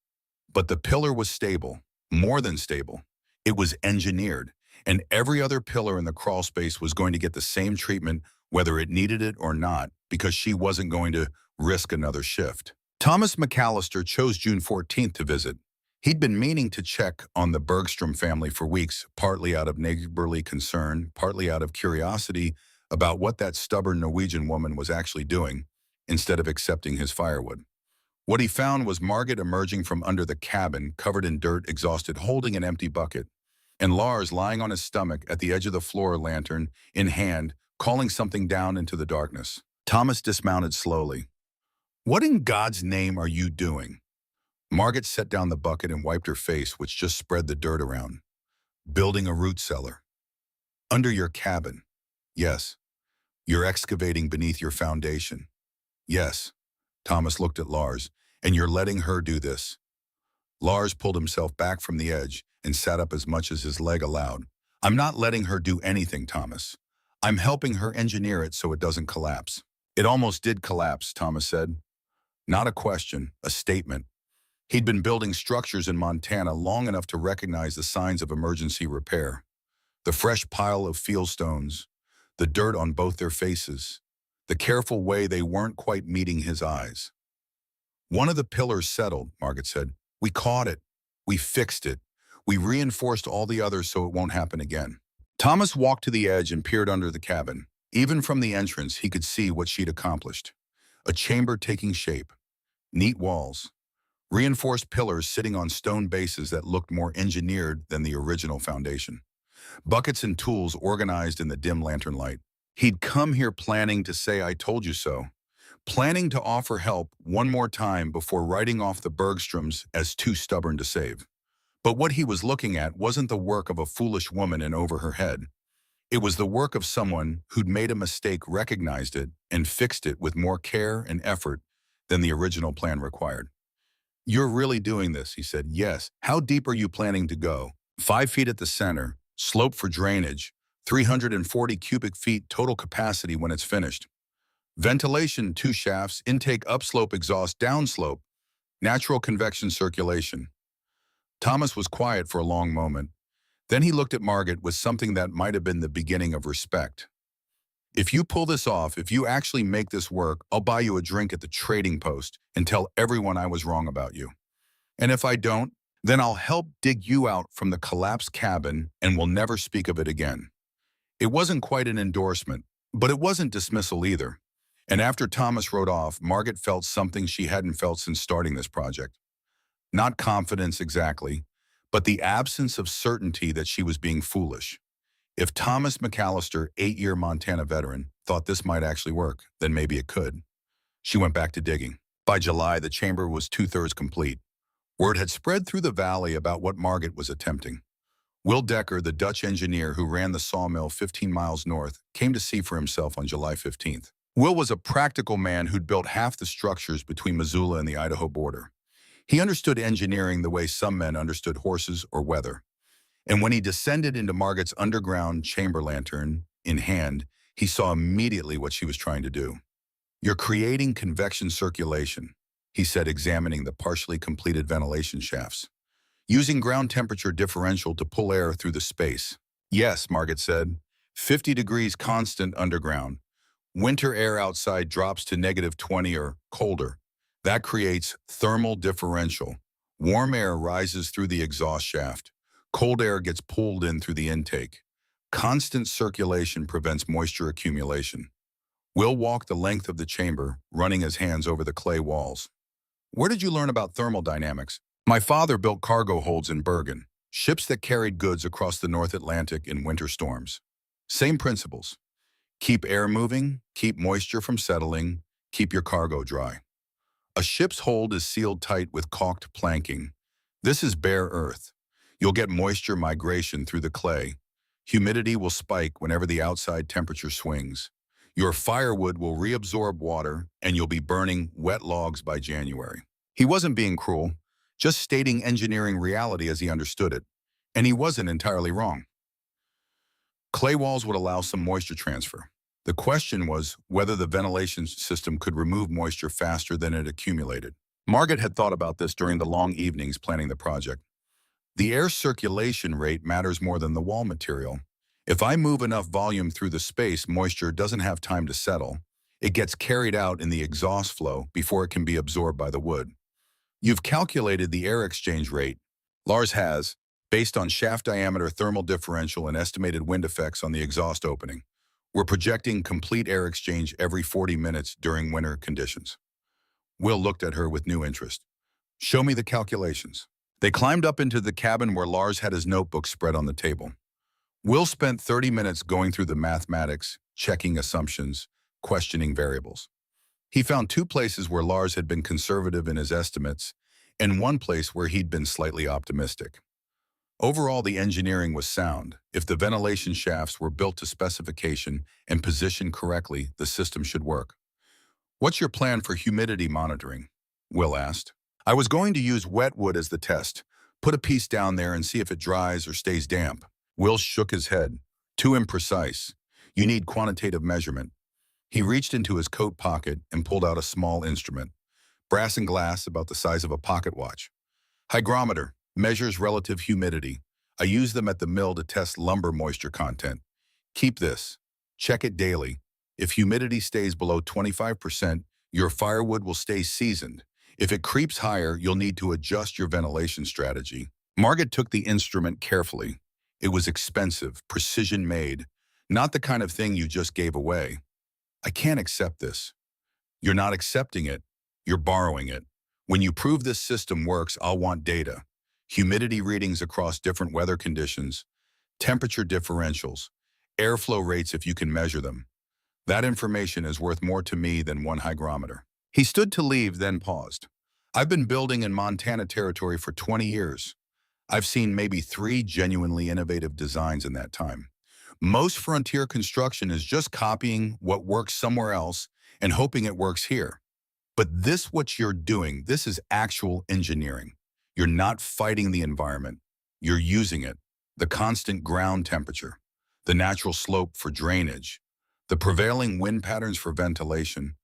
But the pillar was stable, more than stable. It was engineered, and every other pillar in the crawl space was going to get the same treatment whether it needed it or not, because she wasn't going to risk another shift. Thomas McAllister chose June 14th to visit. He'd been meaning to check on the Bergstrom family for weeks, partly out of neighborly concern, partly out of curiosity about what that stubborn Norwegian woman was actually doing, instead of accepting his firewood. What he found was Margaret emerging from under the cabin, covered in dirt, exhausted, holding an empty bucket, and Lars lying on his stomach at the edge of the floor, lantern in hand, calling something down into the darkness. Thomas dismounted slowly. What in God's name are you doing? Margaret set down the bucket and wiped her face, which just spread the dirt around. Building a root cellar. Under your cabin. Yes. You're excavating beneath your foundation. Yes. Thomas looked at Lars. And you're letting her do this. Lars pulled himself back from the edge and sat up as much as his leg allowed. I'm not letting her do anything, Thomas. I'm helping her engineer it so it doesn't collapse. It almost did collapse, Thomas said. Not a question, a statement. He'd been building structures in Montana long enough to recognize the signs of emergency repair. The fresh pile of fieldstones, the dirt on both their faces, the careful way they weren't quite meeting his eyes. One of the pillars settled, Margaret said. We caught it. We fixed it. We reinforced all the others so it won't happen again. Thomas walked to the edge and peered under the cabin. Even from the entrance, he could see what she'd accomplished. A chamber taking shape. Neat walls. Reinforced pillars sitting on stone bases that looked more engineered than the original foundation. Buckets and tools organized in the dim lantern light. He'd come here planning to say, I told you so. Planning to offer help one more time before writing off the Bergstroms as too stubborn to save. But what he was looking at wasn't the work of a foolish woman in over her head. It was the work of someone who'd made a mistake, recognized it, and fixed it with more care and effort than the original plan required. You're really doing this, he said. Yes. How deep are you planning to go? 5 feet at the center, slope for drainage, 340 cubic feet total capacity when it's finished. Ventilation, 2 shafts, intake upslope, exhaust downslope, natural convection circulation. Thomas was quiet for a long moment. Then he looked at Margaret with something that might have been the beginning of respect. If you pull this off, if you actually make this work, I'll buy you a drink at the trading post and tell everyone I was wrong about you. And if I don't, then I'll help dig you out from the collapsed cabin and we'll never speak of it again. It wasn't quite an endorsement, but it wasn't dismissal either. And after Thomas rode off, Margaret felt something she hadn't felt since starting this project. Not confidence exactly, but the absence of certainty that she was being foolish. If Thomas McAllister, 8-year Montana veteran, thought this might actually work, then maybe it could. She went back to digging. By July, the chamber was 2/3 complete. Word had spread through the valley about what Margaret was attempting. Will Decker, the Dutch engineer who ran the sawmill 15 miles north, came to see for himself on July 15th. Will was a practical man who'd built half the structures between Missoula and the Idaho border. He understood engineering the way some men understood horses or weather. And when he descended into Margaret's underground chamber lantern in hand, he saw immediately what she was trying to do. You're creating convection circulation, he said, examining the partially completed ventilation shafts. Using ground temperature differential to pull air through the space. Yes, Margaret said. 50 degrees constant underground. Winter air outside drops to -20 or colder. That creates thermal differential. Warm air rises through the exhaust shaft. Cold air gets pulled in through the intake. Constant circulation prevents moisture accumulation. Will walked the length of the chamber, running his hands over the clay walls. Where did you learn about thermodynamics? My father built cargo holds in Bergen, ships that carried goods across the North Atlantic in winter storms. Same principles. Keep air moving, keep moisture from settling, keep your cargo dry. A ship's hold is sealed tight with caulked planking. This is bare earth. You'll get moisture migration through the clay. Humidity will spike whenever the outside temperature swings. Your firewood will reabsorb water, and you'll be burning wet logs by January. He wasn't being cruel, just stating engineering reality as he understood it. And he wasn't entirely wrong. Clay walls would allow some moisture transfer. The question was whether the ventilation system could remove moisture faster than it accumulated. Margaret had thought about this during the long evenings planning the project. The air circulation rate matters more than the wall material. If I move enough volume through the space, moisture doesn't have time to settle. It gets carried out in the exhaust flow before it can be absorbed by the wood. You've calculated the air exchange rate. Lars has, based on shaft diameter thermal differential and estimated wind effects on the exhaust opening. We're projecting complete air exchange every 40 minutes during winter conditions. Will looked at her with new interest. Show me the calculations. They climbed up into the cabin where Lars had his notebook spread on the table. Will spent 30 minutes going through the mathematics, checking assumptions, questioning variables. He found 2 places where Lars had been conservative in his estimates, and one place where he'd been slightly optimistic. Overall, the engineering was sound. If the ventilation shafts were built to specification and positioned correctly, the system should work. "What's your plan for humidity monitoring?" Will asked. "I was going to use wet wood as the test. Put a piece down there and see if it dries or stays damp." Will shook his head. "Too imprecise. You need quantitative measurement." He reached into his coat pocket and pulled out a small instrument, brass and glass about the size of a pocket watch. "Hygrometer measures relative humidity. I use them at the mill to test lumber moisture content. Keep this. Check it daily. If humidity stays below 25%, your firewood will stay seasoned. If it creeps higher, you'll need to adjust your ventilation strategy." Margaret took the instrument carefully. It was expensive, precision-made, not the kind of thing you just gave away. "I can't accept this." "You're not accepting it. You're borrowing it. When you prove this system works, I'll want data. Humidity readings across different weather conditions, temperature differentials, airflow rates if you can measure them. That information is worth more to me than one hygrometer." He stood to leave, then paused. "I've been building in Montana territory for 20 years. I've seen maybe 3 genuinely innovative designs in that time. Most frontier construction is just copying what works somewhere else and hoping it works here. But what you're doing, this is actual engineering. You're not fighting the environment. You're using it. The constant ground temperature, the natural slope for drainage, the prevailing wind patterns for ventilation.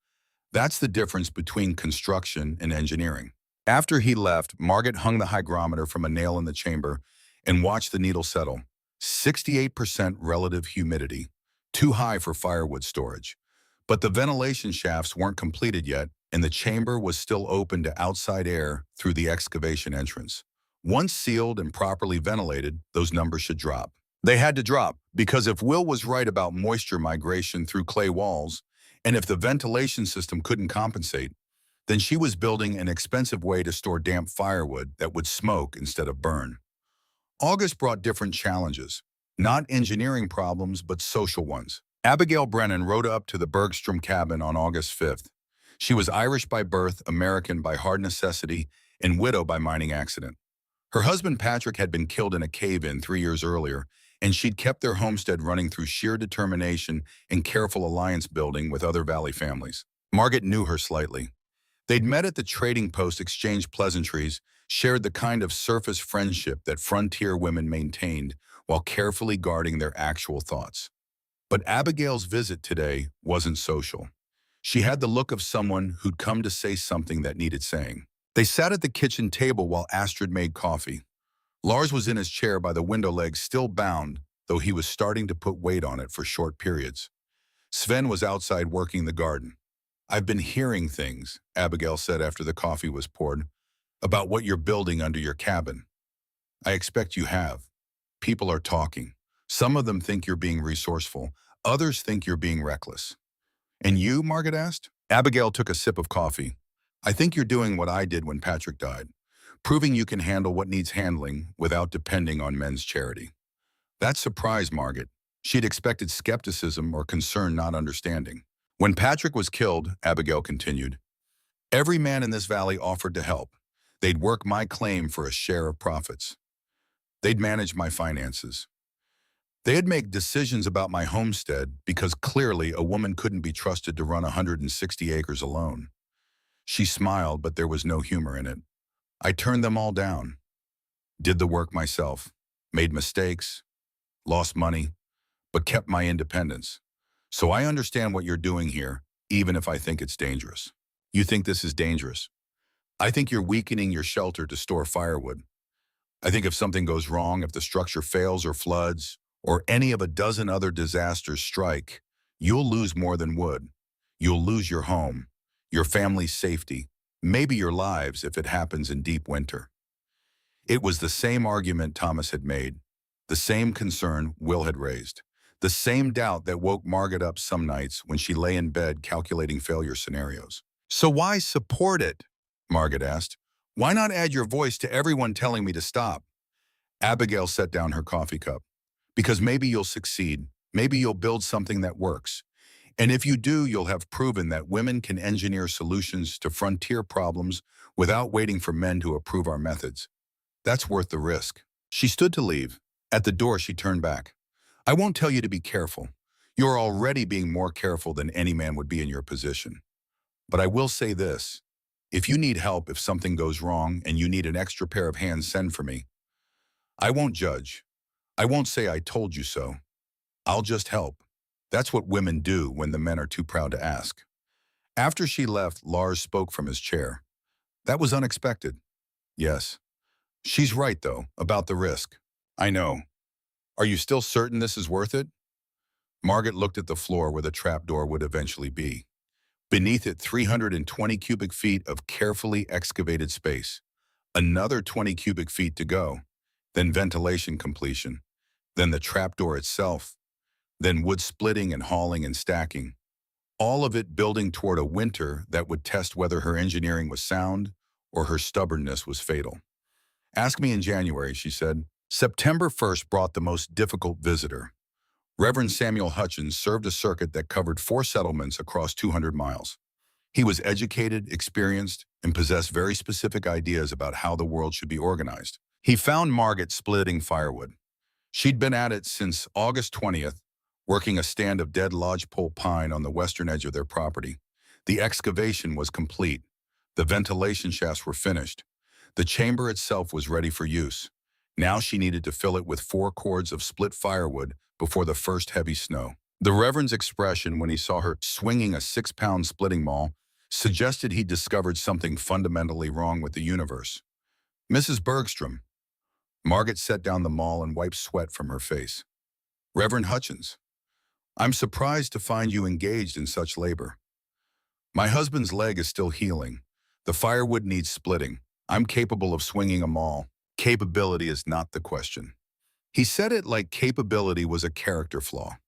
That's the difference between construction and engineering." After he left, Margaret hung the hygrometer from a nail in the chamber and watched the needle settle. 68% relative humidity, too high for firewood storage. But the ventilation shafts weren't completed yet, and the chamber was still open to outside air through the excavation entrance. Once sealed and properly ventilated, those numbers should drop. They had to drop, because if Will was right about moisture migration through clay walls, and if the ventilation system couldn't compensate, then she was building an expensive way to store damp firewood that would smoke instead of burn. August brought different challenges, not engineering problems, but social ones. Abigail Brennan rode up to the Bergstrom cabin on August 5th. She was Irish by birth, American by hard necessity, and widow by mining accident. Her husband Patrick had been killed in a cave-in 3 years earlier, and she'd kept their homestead running through sheer determination and careful alliance building with other valley families. Margaret knew her slightly. They'd met at the trading post, exchanged pleasantries, shared the kind of surface friendship that frontier women maintained while carefully guarding their actual thoughts. But Abigail's visit today wasn't social. She had the look of someone who'd come to say something that needed saying. They sat at the kitchen table while Astrid made coffee. Lars was in his chair by the window leg, still bound, though he was starting to put weight on it for short periods. Sven was outside working the garden. "I've been hearing things," Abigail said after the coffee was poured, "about what you're building under your cabin." "I expect you have. People are talking. Some of them think you're being resourceful. Others think you're being reckless." "And you?" Margaret asked. Abigail took a sip of coffee. "I think you're doing what I did when Patrick died, proving you can handle what needs handling without depending on men's charity." That surprised Margaret. She'd expected skepticism or concern, not understanding. "When Patrick was killed," Abigail continued, "every man in this valley offered to help. They'd work my claim for a share of profits. They'd manage my finances. They'd make decisions about my homestead because clearly a woman couldn't be trusted to run 160 acres alone." She smiled, but there was no humor in it. "I turned them all down. Did the work myself. Made mistakes. Lost money. But kept my independence. So I understand what you're doing here, even if I think it's dangerous." "You think this is dangerous?" "I think you're weakening your shelter to store firewood. I think if something goes wrong, if the structure fails or floods, or any of a dozen other disasters strike, you'll lose more than wood. You'll lose your home, your family's safety, maybe your lives if it happens in deep winter." It was the same argument Thomas had made, the same concern Will had raised, the same doubt that woke Margaret up some nights when she lay in bed calculating failure scenarios. "So why support it?" Margaret asked. "Why not add your voice to everyone telling me to stop?" Abigail set down her coffee cup. "Because maybe you'll succeed. Maybe you'll build something that works. And if you do, you'll have proven that women can engineer solutions to frontier problems without waiting for men to approve our methods. That's worth the risk. She stood to leave. At the door, she turned back. I won't tell you to be careful. You're already being more careful than any man would be in your position. But I will say this. If you need help, if something goes wrong and you need an extra pair of hands, send for me. I won't judge. I won't say I told you so. I'll just help. That's what women do when the men are too proud to ask. After she left, Lars spoke from his chair. That was unexpected. Yes. She's right, though, about the risk. I know. Are you still certain this is worth it? Margaret looked at the floor where the trapdoor would eventually be. Beneath it, 320 cubic feet of carefully excavated space. Another 20 cubic feet to go. Then ventilation completion. Then the trapdoor itself. Then wood splitting and hauling and stacking. All of it building toward a winter that would test whether her engineering was sound or her stubbornness was fatal. Ask me in January, she said. September 1st brought the most difficult visitor. Reverend Samuel Hutchins served a circuit that covered 4 settlements across 200 miles. He was educated, experienced, and possessed very specific ideas about how the world should be organized. He found Margaret splitting firewood. She'd been at it since August 20th, working a stand of dead lodgepole pine on the western edge of their property. The excavation was complete. The ventilation shafts were finished. The chamber itself was ready for use. Now she needed to fill it with 4 cords of split firewood before the first heavy snow. The Reverend's expression when he saw her swinging a 6-pound splitting maul suggested he'd discovered something fundamentally wrong with the universe. Mrs. Bergstrom. Margaret set down the maul and wiped sweat from her face. Reverend Hutchins. I'm surprised to find you engaged in such labor. My husband's leg is still healing. The firewood needs splitting. I'm capable of swinging a maul. Capability is not the question. He said it like capability was a character flaw.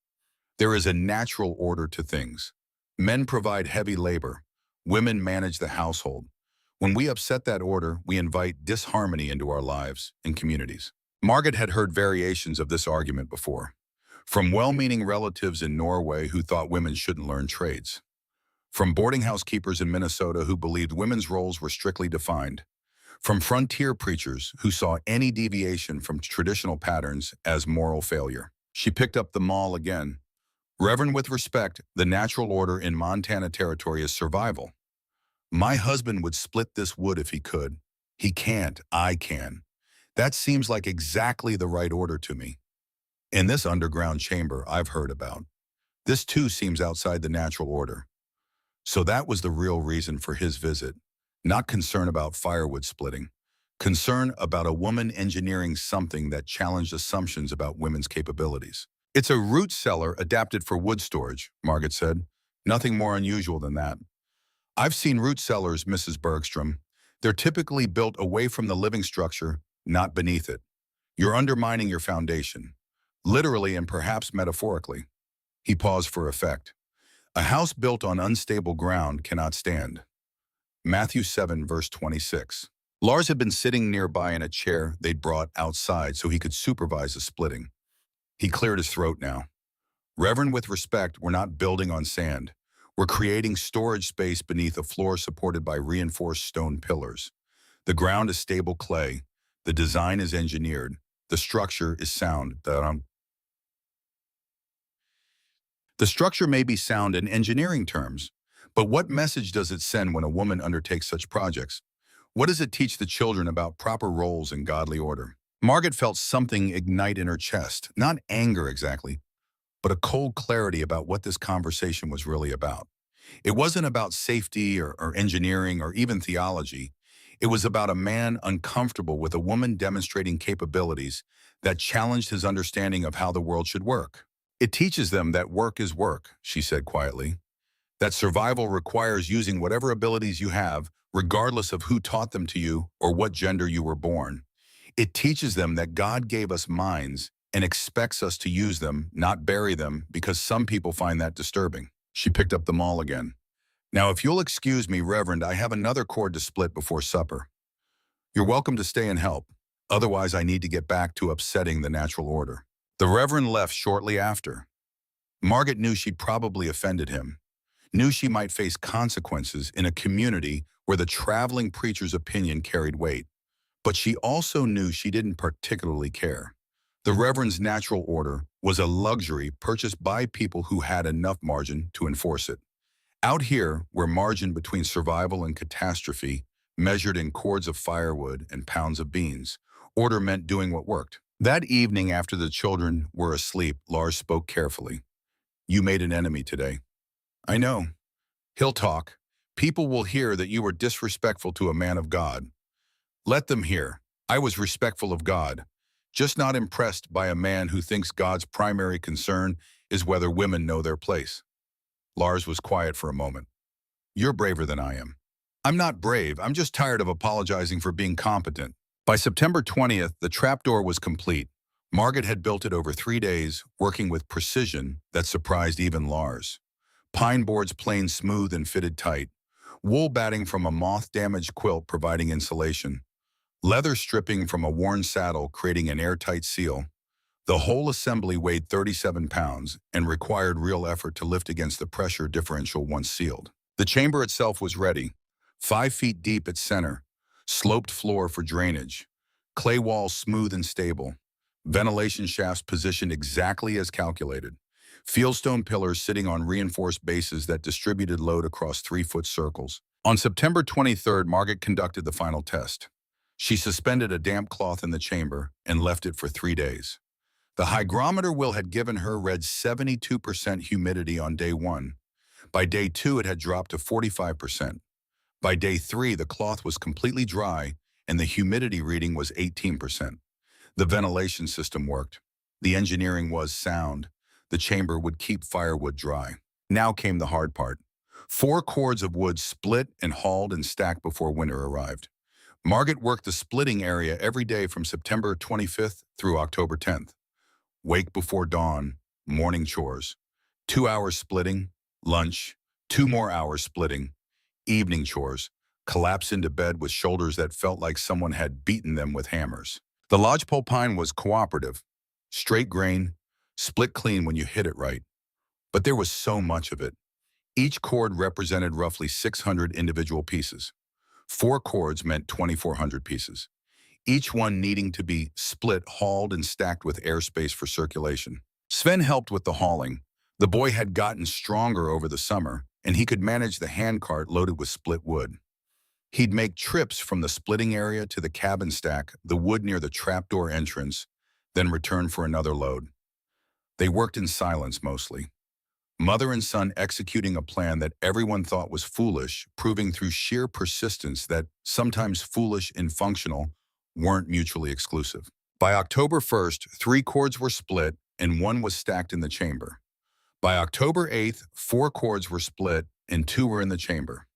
There is a natural order to things. Men provide heavy labor. Women manage the household. When we upset that order, we invite disharmony into our lives and communities. Margaret had heard variations of this argument before. From well-meaning relatives in Norway who thought women shouldn't learn trades. From boarding house keepers in Minnesota who believed women's roles were strictly defined. From frontier preachers who saw any deviation from traditional patterns as moral failure. She picked up the maul again. Reverend, with respect, the natural order in Montana Territory is survival. My husband would split this wood if he could. He can't, I can. That seems like exactly the right order to me. In this underground chamber I've heard about, this too seems outside the natural order. So that was the real reason for his visit. Not concern about firewood splitting. Concern about a woman engineering something that challenged assumptions about women's capabilities. It's a root cellar adapted for wood storage, Margaret said. Nothing more unusual than that. I've seen root cellars, Mrs. Bergstrom. They're typically built away from the living structure, not beneath it. You're undermining your foundation, literally and perhaps metaphorically. He paused for effect. A house built on unstable ground cannot stand. Matthew 7, verse 26. Lars had been sitting nearby in a chair they'd brought outside so he could supervise the splitting. He cleared his throat now. Reverend, with respect, we're not building on sand. We're creating storage space beneath a floor supported by reinforced stone pillars. The ground is stable clay. The design is engineered. The structure is sound. The structure may be sound in engineering terms, but what message does it send when a woman undertakes such projects? What does it teach the children about proper roles and godly order? Margaret felt something ignite in her chest, not anger exactly, but a cold clarity about what this conversation was really about. It wasn't about safety or engineering or even theology. It was about a man uncomfortable with a woman demonstrating capabilities that challenged his understanding of how the world should work. It teaches them that work is work, she said quietly. That survival requires using whatever abilities you have, regardless of who taught them to you or what gender you were born. It teaches them that God gave us minds and expects us to use them, not bury them, because some people find that disturbing. She picked up the maul again. Now, if you'll excuse me, Reverend, I have another cord to split before supper. You're welcome to stay and help. Otherwise, I need to get back to upsetting the natural order. The Reverend left shortly after. Margaret knew she probably offended him, knew she might face consequences in a community where the traveling preacher's opinion carried weight. But she also knew she didn't particularly care. The Reverend's natural order was a luxury purchased by people who had enough margin to enforce it. Out here, where margin between survival and catastrophe measured in cords of firewood and pounds of beans, order meant doing what worked. That evening after the children were asleep, Lars spoke carefully. "You made an enemy today." "I know. He'll talk. People will hear that you were disrespectful to a man of God." "Let them hear. I was respectful of God, just not impressed by a man who thinks God's primary concern is whether women know their place." Lars was quiet for a moment. "You're braver than I am." "I'm not brave. I'm just tired of apologizing for being competent." By September 20th, the trapdoor was complete. Margaret had built it over 3 days, working with precision that surprised even Lars. Pine boards planed smooth and fitted tight. Wool batting from a moth-damaged quilt providing insulation. Leather stripping from a worn saddle creating an airtight seal. The whole assembly weighed 37 pounds and required real effort to lift against the pressure differential once sealed. The chamber itself was ready. 5 feet deep at center. Sloped floor for drainage. Clay walls smooth and stable. Ventilation shafts positioned exactly as calculated. Fieldstone pillars sitting on reinforced bases that distributed load across 3-foot circles. On September 23rd, Margaret conducted the final test. She suspended a damp cloth in the chamber and left it for 3 days. The hygrometer wheel had given her read 72% humidity on day 1. By day 2, it had dropped to 45%. By day 3, the cloth was completely dry and the humidity reading was 18%. The ventilation system worked. The engineering was sound. The chamber would keep firewood dry. Now came the hard part. 4 cords of wood split and hauled and stacked before winter arrived. Margaret worked the splitting area every day from September 25th through October 10th. Wake before dawn, morning chores. 2 hours splitting, lunch, 2 more hours splitting, evening chores. Collapse into bed with shoulders that felt like someone had beaten them with hammers. The lodgepole pine was cooperative, straight grain, split clean when you hit it right. But there was so much of it. Each cord represented roughly 600 individual pieces. 4 cords meant 2,400 pieces, each one needing to be split, hauled, and stacked with airspace for circulation. Sven helped with the hauling. The boy had gotten stronger over the summer, and he could manage the handcart loaded with split wood. He'd make trips from the splitting area to the cabin stack, the wood near the trapdoor entrance, then return for another load. They worked in silence mostly. Mother and son executing a plan that everyone thought was foolish, proving through sheer persistence that sometimes foolish and functional weren't mutually exclusive. By October 1st, 3 cords were split and 1 was stacked in the chamber. By October 8th, 4 cords were split and 2 were in the chamber.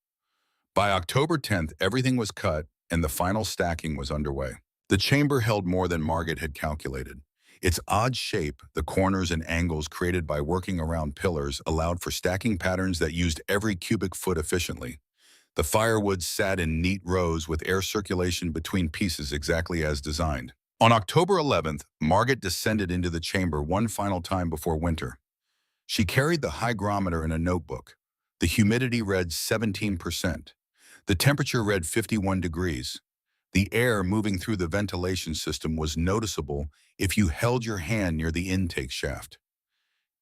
By October 10th, everything was cut and the final stacking was underway. The chamber held more than Margaret had calculated. Its odd shape, the corners and angles created by working around pillars, allowed for stacking patterns that used every cubic foot efficiently. The firewood sat in neat rows with air circulation between pieces exactly as designed. On October 11th, Margaret descended into the chamber one final time before winter. She carried the hygrometer in a notebook. The humidity read 17%. The temperature read 51 degrees. The air moving through the ventilation system was noticeable if you held your hand near the intake shaft.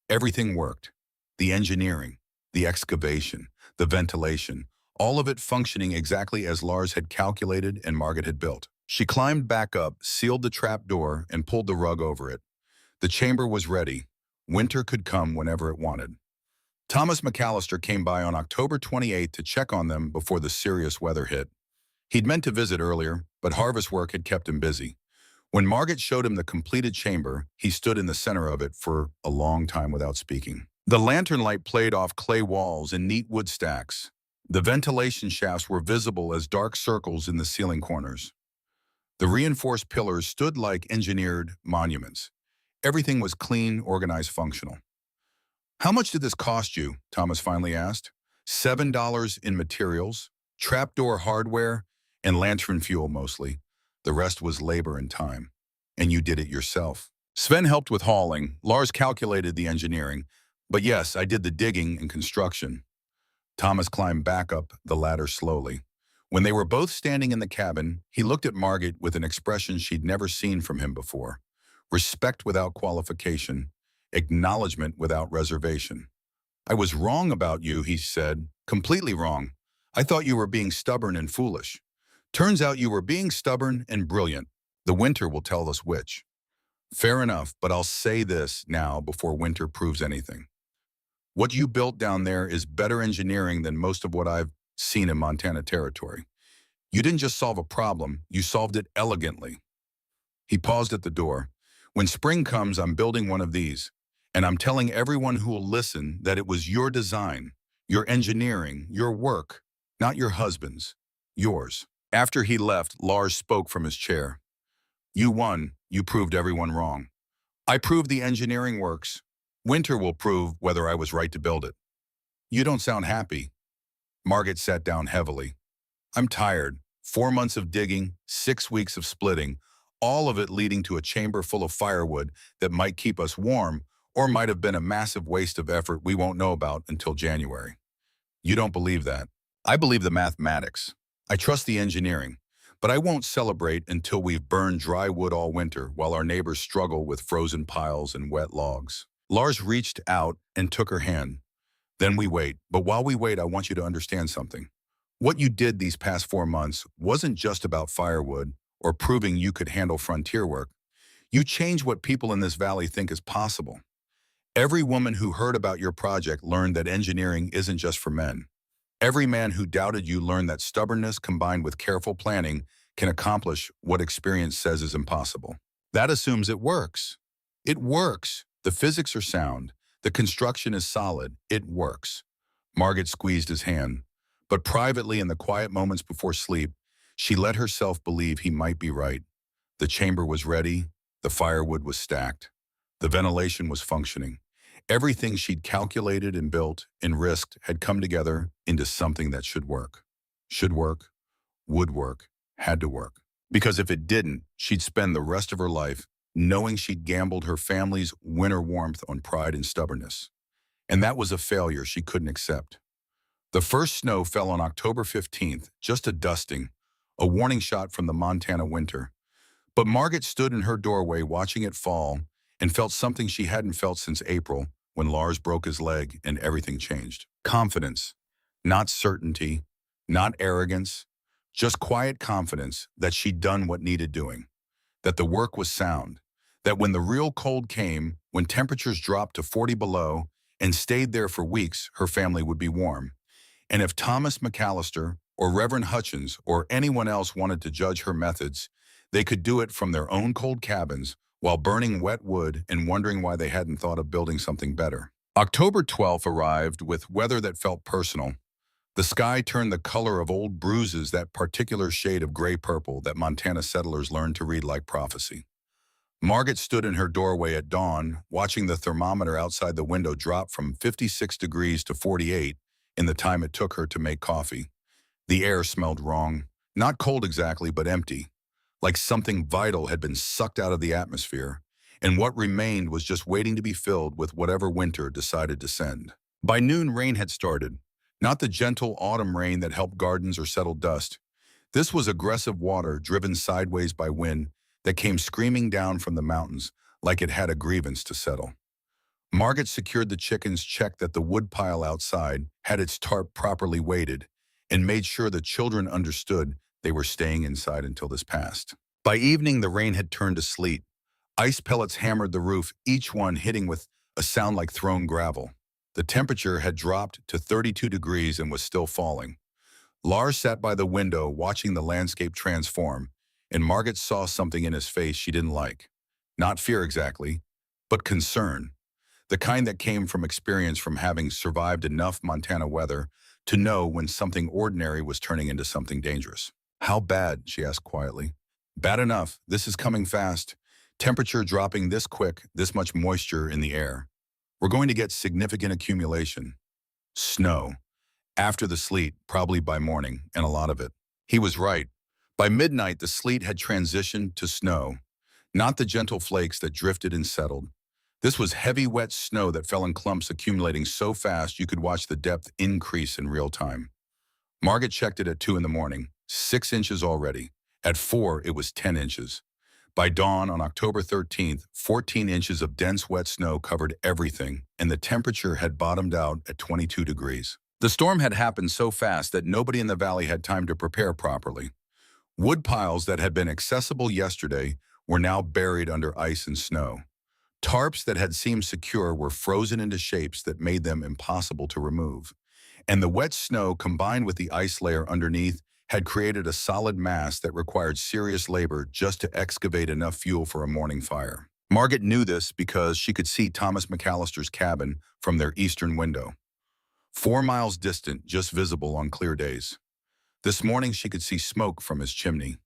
Everything worked. The engineering, the excavation, the ventilation, all of it functioning exactly as Lars had calculated and Margaret had built. She climbed back up, sealed the trap door, and pulled the rug over it. The chamber was ready. Winter could come whenever it wanted. Thomas McAllister came by on October 28th to check on them before the serious weather hit. He'd meant to visit earlier, but harvest work had kept him busy. When Margaret showed him the completed chamber, he stood in the center of it for a long time without speaking. The lantern light played off clay walls and neat wood stacks. The ventilation shafts were visible as dark circles in the ceiling corners. The reinforced pillars stood like engineered monuments. Everything was clean, organized, functional. "How much did this cost you?" Thomas finally asked. $7 in materials, trapdoor hardware, and lantern fuel mostly. The rest was labor and time. And you did it yourself. Sven helped with hauling. Lars calculated the engineering. But yes, I did the digging and construction. Thomas climbed back up the ladder slowly. When they were both standing in the cabin, he looked at Margaret with an expression she'd never seen from him before. Respect without qualification, acknowledgement without reservation. I was wrong about you, he said, completely wrong. I thought you were being stubborn and foolish. Turns out you were being stubborn and brilliant. The winter will tell us which. Fair enough, but I'll say this now before winter proves anything. What you built down there is better engineering than most of what I've seen in Montana territory. You didn't just solve a problem, you solved it elegantly. He paused at the door. When spring comes, I'm building one of these, and I'm telling everyone who will listen that it was your design, your engineering, your work, not your husband's, yours. After he left, Lars spoke from his chair. You won. You proved everyone wrong. I proved the engineering works. Winter will prove whether I was right to build it. You don't sound happy. Margaret sat down heavily. I'm tired. 4 months of digging, 6 weeks of splitting, all of it leading to a chamber full of firewood that might keep us warm or might have been a massive waste of effort we won't know about until January. You don't believe that. I believe the mathematics. I trust the engineering. But I won't celebrate until we've burned dry wood all winter while our neighbors struggle with frozen piles and wet logs. Lars reached out and took her hand. Then we wait. But while we wait, I want you to understand something. What you did these past 4 months wasn't just about firewood or proving you could handle frontier work. You changed what people in this valley think is possible. Every woman who heard about your project learned that engineering isn't just for men. Every man who doubted you learned that stubbornness combined with careful planning can accomplish what experience says is impossible. That assumes it works. It works. The physics are sound. The construction is solid. It works. Margaret squeezed his hand. But privately, in the quiet moments before sleep, she let herself believe he might be right. The chamber was ready. The firewood was stacked. The ventilation was functioning. Everything she'd calculated and built and risked had come together into something that should work. Should work, would work, had to work. Because if it didn't, she'd spend the rest of her life knowing she'd gambled her family's winter warmth on pride and stubbornness. And that was a failure she couldn't accept. The first snow fell on October 15th, just a dusting, a warning shot from the Montana winter. But Margaret stood in her doorway watching it fall and felt something she hadn't felt since April when Lars broke his leg and everything changed. Confidence, not certainty, not arrogance, just quiet confidence that she'd done what needed doing, that the work was sound, that when the real cold came, when temperatures dropped to 40 below and stayed there for weeks, her family would be warm. And if Thomas McAllister or Reverend Hutchins or anyone else wanted to judge her methods, they could do it from their own cold cabins while burning wet wood and wondering why they hadn't thought of building something better. October 12th arrived with weather that felt personal. The sky turned the color of old bruises, that particular shade of gray-purple that Montana settlers learned to read like prophecy. Margaret stood in her doorway at dawn, watching the thermometer outside the window drop from 56 degrees to 48 in the time it took her to make coffee. The air smelled wrong, not cold exactly, but empty, like something vital had been sucked out of the atmosphere, and what remained was just waiting to be filled with whatever winter decided to send. By noon, rain had started, not the gentle autumn rain that helped gardens or settled dust. This was aggressive water driven sideways by wind that came screaming down from the mountains like it had a grievance to settle. Margaret secured the chickens, checked that the wood pile outside had its tarp properly weighted, and made sure the children understood they were staying inside until this passed. By evening, the rain had turned to sleet. Ice pellets hammered the roof, each one hitting with a sound like thrown gravel. The temperature had dropped to 32 degrees and was still falling. Lars sat by the window watching the landscape transform, and Margaret saw something in his face she didn't like. Not fear exactly, but concern. The kind that came from experience from having survived enough Montana weather to know when something ordinary was turning into something dangerous. How bad? She asked quietly. Bad enough. This is coming fast. Temperature dropping this quick, this much moisture in the air. We're going to get significant accumulation. Snow. After the sleet, probably by morning, and a lot of it. He was right. By midnight, the sleet had transitioned to snow. Not the gentle flakes that drifted and settled. This was heavy, wet snow that fell in clumps accumulating so fast you could watch the depth increase in real time. Margaret checked it at 2 in the morning, 6 inches already. At 4, it was 10 inches. By dawn on October 13th, 14 inches of dense wet snow covered everything, and the temperature had bottomed out at 22 degrees. The storm had happened so fast that nobody in the valley had time to prepare properly. Wood piles that had been accessible yesterday were now buried under ice and snow. Tarps that had seemed secure were frozen into shapes that made them impossible to remove. And the wet snow combined with the ice layer underneath had created a solid mass that required serious labor just to excavate enough fuel for a morning fire. Margaret knew this because she could see Thomas McAllister's cabin from their eastern window. 4 miles distant, just visible on clear days. This morning she could see smoke from his chimney.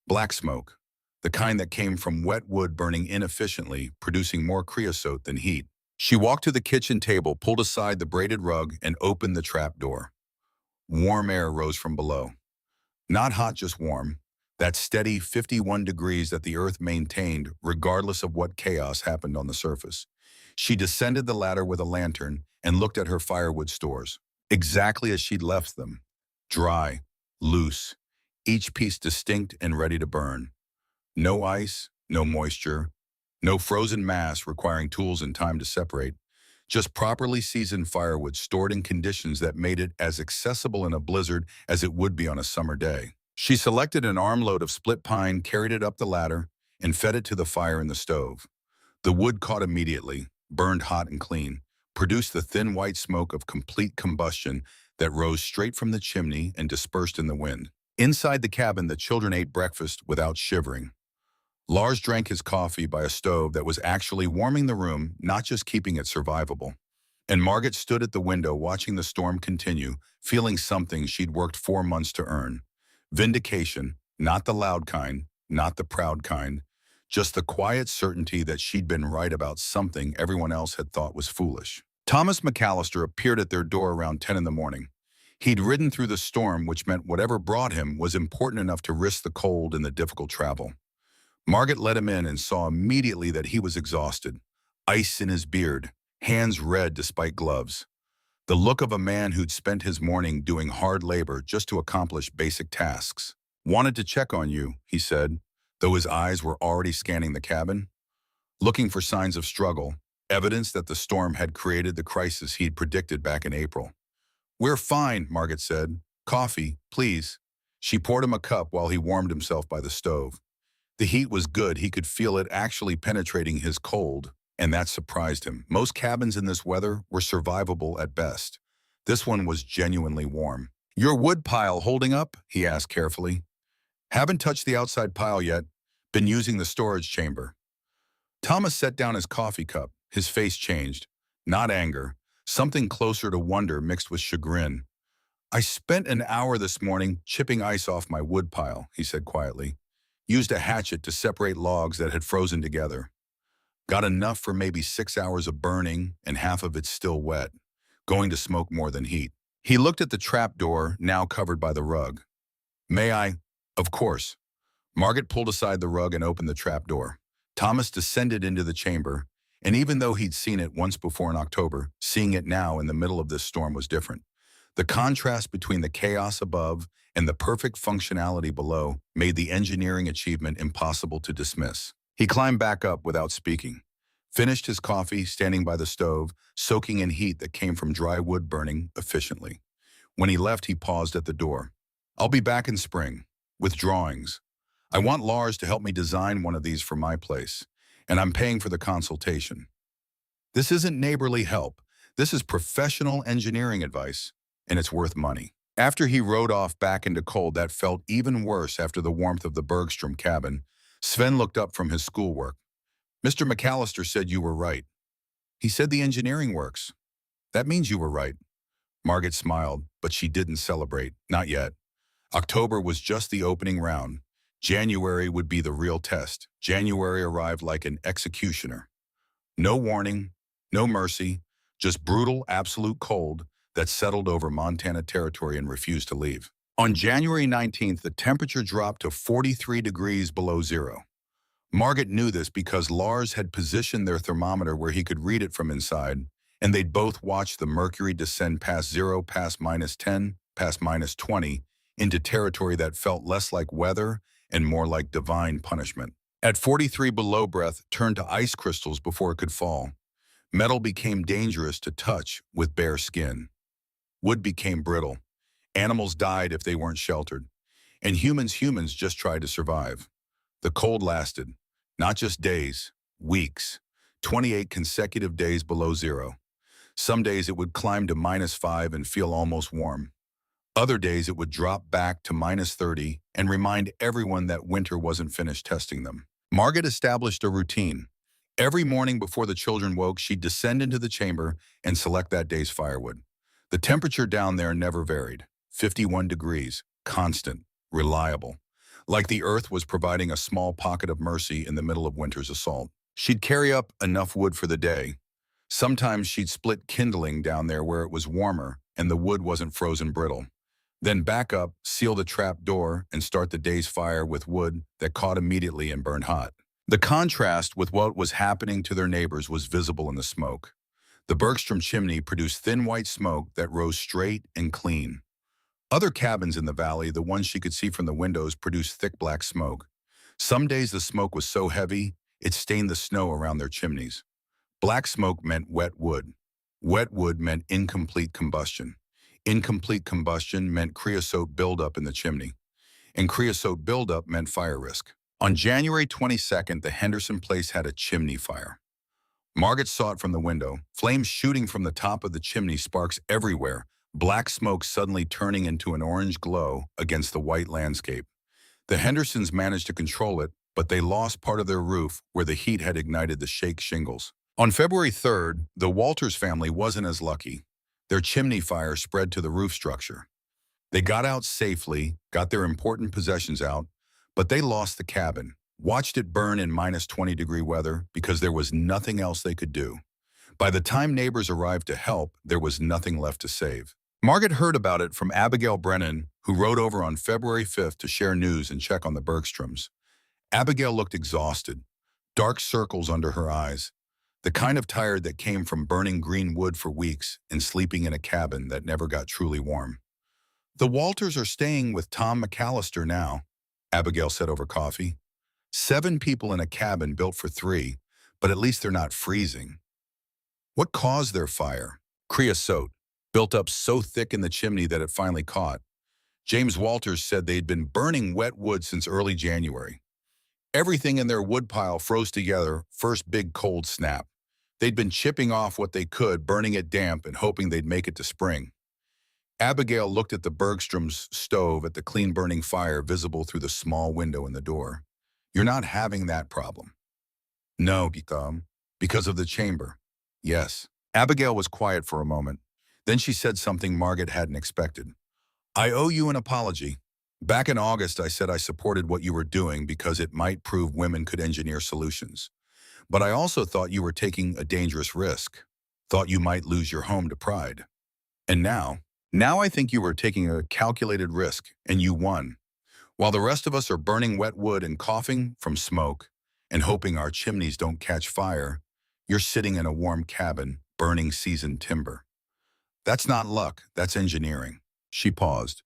Black smoke, the kind that came from wet wood burning inefficiently, producing more creosote than heat. She walked to the kitchen table, pulled aside the braided rug, and opened the trap door. Warm air rose from below. Not hot, just warm. That steady 51 degrees that the earth maintained, regardless of what chaos happened on the surface. She descended the ladder with a lantern and looked at her firewood stores, exactly as she'd left them. Dry, loose, each piece distinct and ready to burn. No ice, no moisture, no frozen mass requiring tools and time to separate. Just properly seasoned firewood stored in conditions that made it as accessible in a blizzard as it would be on a summer day. She selected an armload of split pine, carried it up the ladder, and fed it to the fire in the stove. The wood caught immediately, burned hot and clean, produced the thin white smoke of complete combustion that rose straight from the chimney and dispersed in the wind. Inside the cabin, the children ate breakfast without shivering. Lars drank his coffee by a stove that was actually warming the room, not just keeping it survivable. And Margaret stood at the window watching the storm continue, feeling something she'd worked 4 months to earn. Vindication, not the loud kind, not the proud kind, just the quiet certainty that she'd been right about something everyone else had thought was foolish. Thomas McAllister appeared at their door around 10 in the morning. He'd ridden through the storm, which meant whatever brought him was important enough to risk the cold and the difficult travel. Margaret let him in and saw immediately that he was exhausted. Ice in his beard, hands red despite gloves. The look of a man who'd spent his morning doing hard labor just to accomplish basic tasks. "Wanted to check on you," he said, though his eyes were already scanning the cabin. Looking for signs of struggle, evidence that the storm had created the crisis he'd predicted back in April. "We're fine," Margaret said. "Coffee, please." She poured him a cup while he warmed himself by the stove. The heat was good. He could feel it actually penetrating his cold, and that surprised him. Most cabins in this weather were survivable at best. This one was genuinely warm. "Your wood pile holding up?" he asked carefully. "Haven't touched the outside pile yet. Been using the storage chamber." Thomas set down his coffee cup. His face changed. Not anger. Something closer to wonder mixed with chagrin. "I spent an hour this morning chipping ice off my wood pile," he said quietly. "Used a hatchet to separate logs that had frozen together. Got enough for maybe 6 hours of burning, and half of it still wet, going to smoke more than heat." He looked at the trap door, now covered by the rug. "May I?" "Of course." Margaret pulled aside the rug and opened the trap door. Thomas descended into the chamber, and even though he'd seen it once before in October, seeing it now in the middle of this storm was different. The contrast between the chaos above and the perfect functionality below made the engineering achievement impossible to dismiss. He climbed back up without speaking, finished his coffee standing by the stove, soaking in heat that came from dry wood burning efficiently. When he left, he paused at the door. "I'll be back in spring, with drawings. I want Lars to help me design one of these for my place, and I'm paying for the consultation. This isn't neighborly help. This is professional engineering advice, and it's worth money." After he rode off back into cold that felt even worse after the warmth of the Bergstrom cabin, Sven looked up from his schoolwork. "Mr. McAllister said you were right." "He said the engineering works." "That means you were right." Margaret smiled, but she didn't celebrate. Not yet. October was just the opening round. January would be the real test. January arrived like an executioner. No warning, no mercy, just brutal, absolute cold that settled over Montana territory and refused to leave. On January 19th, the temperature dropped to 43 degrees below zero. Margaret knew this because Lars had positioned their thermometer where he could read it from inside, and they'd both watched the mercury descend past 0, past -10, past -20, into territory that felt less like weather and more like divine punishment. At 43 below, breath turned to ice crystals before it could fall. Metal became dangerous to touch with bare skin. Wood became brittle. Animals died if they weren't sheltered. And humans just tried to survive. The cold lasted, not just days, weeks, 28 consecutive days below zero. Some days it would climb to -5 and feel almost warm. Other days it would drop back to -30 and remind everyone that winter wasn't finished testing them. Margaret established a routine. Every morning before the children woke, she'd descend into the chamber and select that day's firewood. The temperature down there never varied. 51 degrees, constant, reliable. Like the earth was providing a small pocket of mercy in the middle of winter's assault. She'd carry up enough wood for the day. Sometimes she'd split kindling down there where it was warmer and the wood wasn't frozen brittle. Then back up, seal the trap door, and start the day's fire with wood that caught immediately and burned hot. The contrast with what was happening to their neighbors was visible in the smoke. The Bergstrom chimney produced thin white smoke that rose straight and clean. Other cabins in the valley, the ones she could see from the windows, produced thick black smoke. Some days the smoke was so heavy, it stained the snow around their chimneys. Black smoke meant wet wood. Wet wood meant incomplete combustion. Incomplete combustion meant creosote buildup in the chimney. And creosote buildup meant fire risk. On January 22nd, the Henderson place had a chimney fire. Margaret saw it from the window, flames shooting from the top of the chimney, sparks everywhere, black smoke suddenly turning into an orange glow against the white landscape. The Hendersons managed to control it, but they lost part of their roof where the heat had ignited the shake shingles. On February 3rd, the Walters family wasn't as lucky. Their chimney fire spread to the roof structure. They got out safely, got their important possessions out, but they lost the cabin, watched it burn in -20-degree weather because there was nothing else they could do. By the time neighbors arrived to help, there was nothing left to save. Margaret heard about it from Abigail Brennan, who rode over on February 5th to share news and check on the Bergstroms. Abigail looked exhausted, dark circles under her eyes, the kind of tired that came from burning green wood for weeks and sleeping in a cabin that never got truly warm. "The Walters are staying with Tom McAllister now," Abigail said over coffee. 7 people in a cabin built for 3, but at least they're not freezing. What caused their fire? Creosote, built up so thick in the chimney that it finally caught. James Walters said they'd been burning wet wood since early January. Everything in their woodpile froze together, first big cold snap. They'd been chipping off what they could, burning it damp and hoping they'd make it to spring. Abigail looked at the Bergstrom's stove at the clean burning fire visible through the small window in the door. "You're not having that problem." "No, because of the chamber." "Yes." Abigail was quiet for a moment. Then she said something Margaret hadn't expected. "I owe you an apology. Back in August, I said I supported what you were doing because it might prove women could engineer solutions. But I also thought you were taking a dangerous risk, thought you might lose your home to pride. And now I think you were taking a calculated risk, and you won. While the rest of us are burning wet wood and coughing from smoke and hoping our chimneys don't catch fire, you're sitting in a warm cabin, burning seasoned timber. That's not luck, that's engineering." She paused.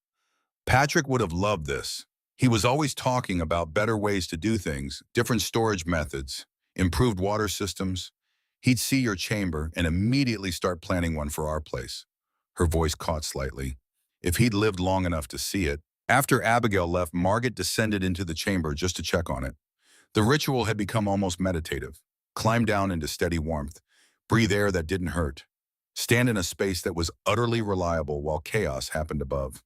"Patrick would have loved this. He was always talking about better ways to do things, different storage methods, improved water systems. He'd see your chamber and immediately start planning one for our place." Her voice caught slightly. "If he'd lived long enough to see it." After Abigail left, Margaret descended into the chamber just to check on it. The ritual had become almost meditative. Climb down into steady warmth. Breathe air that didn't hurt. Stand in a space that was utterly reliable while chaos happened above.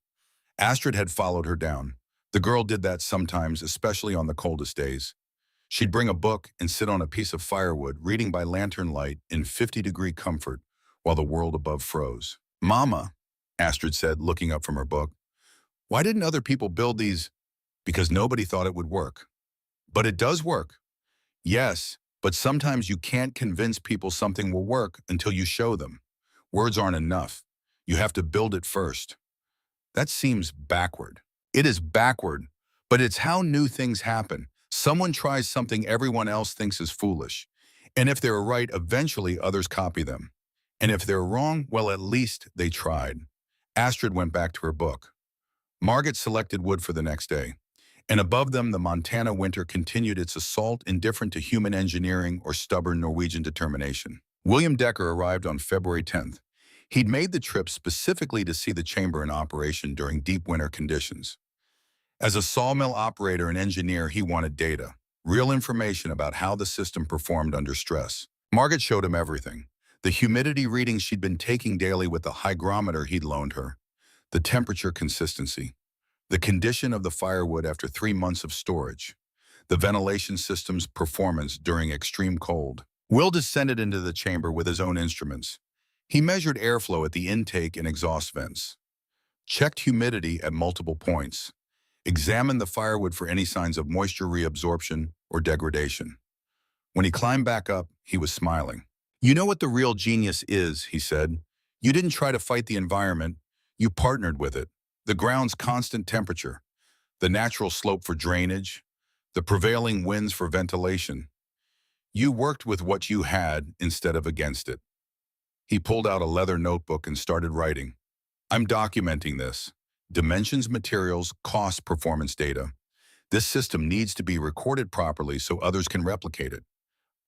Astrid had followed her down. The girl did that sometimes, especially on the coldest days. She'd bring a book and sit on a piece of firewood, reading by lantern light in 50-degree comfort while the world above froze. "Mama," Astrid said, looking up from her book, "why didn't other people build these?" "Because nobody thought it would work." "But it does work." "Yes, but sometimes you can't convince people something will work until you show them. Words aren't enough. You have to build it first." "That seems backward." "It is backward, but it's how new things happen. Someone tries something everyone else thinks is foolish. And if they're right, eventually others copy them. And if they're wrong, well, at least they tried. Astrid went back to her book. Margaret selected wood for the next day. And above them, the Montana winter continued its assault, indifferent to human engineering or stubborn Norwegian determination. William Decker arrived on February 10th. He'd made the trip specifically to see the chamber in operation during deep winter conditions. As a sawmill operator and engineer, he wanted data, real information about how the system performed under stress. Margaret showed him everything. The humidity readings she'd been taking daily with the hygrometer he'd loaned her, the temperature consistency, the condition of the firewood after 3 months of storage, the ventilation system's performance during extreme cold. Will descended into the chamber with his own instruments. He measured airflow at the intake and exhaust vents, checked humidity at multiple points, examined the firewood for any signs of moisture reabsorption or degradation. When he climbed back up, he was smiling. "You know what the real genius is," he said. "You didn't try to fight the environment, you partnered with it. The ground's constant temperature, the natural slope for drainage, the prevailing winds for ventilation. You worked with what you had instead of against it." He pulled out a leather notebook and started writing. "I'm documenting this. Dimensions, materials, cost, performance data. This system needs to be recorded properly so others can replicate it.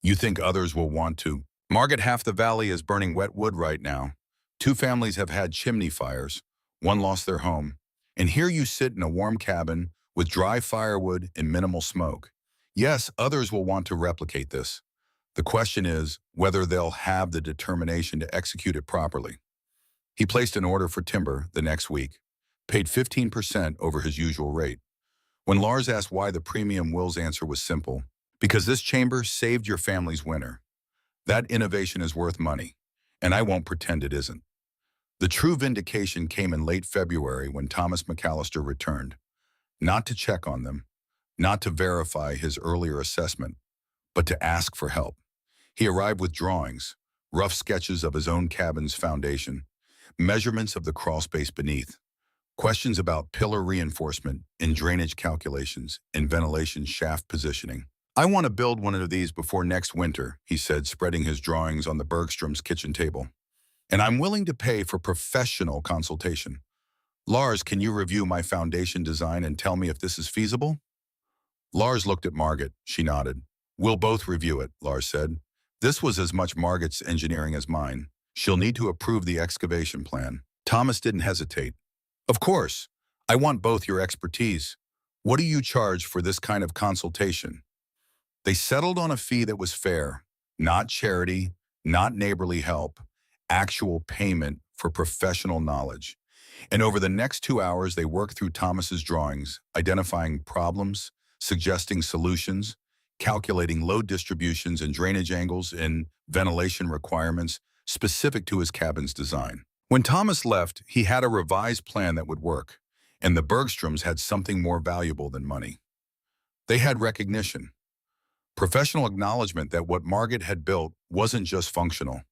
You think others will want to?" Margaret, half the valley is burning wet wood right now. 2 families have had chimney fires. 1 lost their home. And here you sit in a warm cabin with dry firewood and minimal smoke. Yes, others will want to replicate this. The question is whether they'll have the determination to execute it properly. He placed an order for timber the next week, paid 15% over his usual rate. When Lars asked why the premium, Will's answer was simple: "Because this chamber saved your family's winter. That innovation is worth money, and I won't pretend it isn't." The true vindication came in late February when Thomas McAllister returned, not to check on them, not to verify his earlier assessment, but to ask for help. He arrived with drawings, rough sketches of his own cabin's foundation, measurements of the crawl space beneath, questions about pillar reinforcement and drainage calculations and ventilation shaft positioning. "I want to build one of these before next winter," he said, spreading his drawings on the Bergstrom's kitchen table. "And I'm willing to pay for professional consultation. Lars, can you review my foundation design and tell me if this is feasible?" Lars looked at Margaret. She nodded. "We'll both review it," Lars said. "This was as much Margaret's engineering as mine. She'll need to approve the excavation plan." Thomas didn't hesitate. "Of course. I want both your expertise. What do you charge for this kind of consultation?" They settled on a fee that was fair, not charity, not neighborly help, actual payment for professional knowledge. And over the next 2 hours, they worked through Thomas's drawings, identifying problems, suggesting solutions, calculating load distributions and drainage angles and ventilation requirements specific to his cabin's design. When Thomas left, he had a revised plan that would work, and the Bergstroms had something more valuable than money. They had recognition, professional acknowledgement that what Margaret had built wasn't just functional.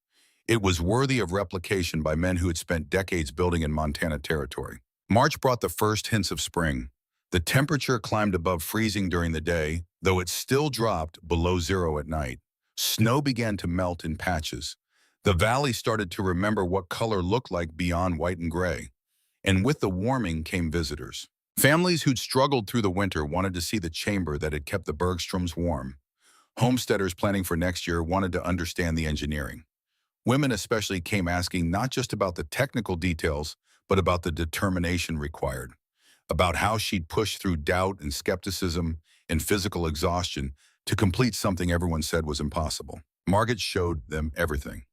It was worthy of replication by men who had spent decades building in Montana territory. March brought the first hints of spring. The temperature climbed above freezing during the day, though it still dropped below zero at night. Snow began to melt in patches. The valley started to remember what color looked like beyond white and gray. And with the warming came visitors. Families who'd struggled through the winter wanted to see the chamber that had kept the Bergstroms warm. Homesteaders planning for next year wanted to understand the engineering. Women especially came asking not just about the technical details, but about the determination required, about how she'd push through doubt and skepticism and physical exhaustion to complete something everyone said was impossible. Margaret showed them everything: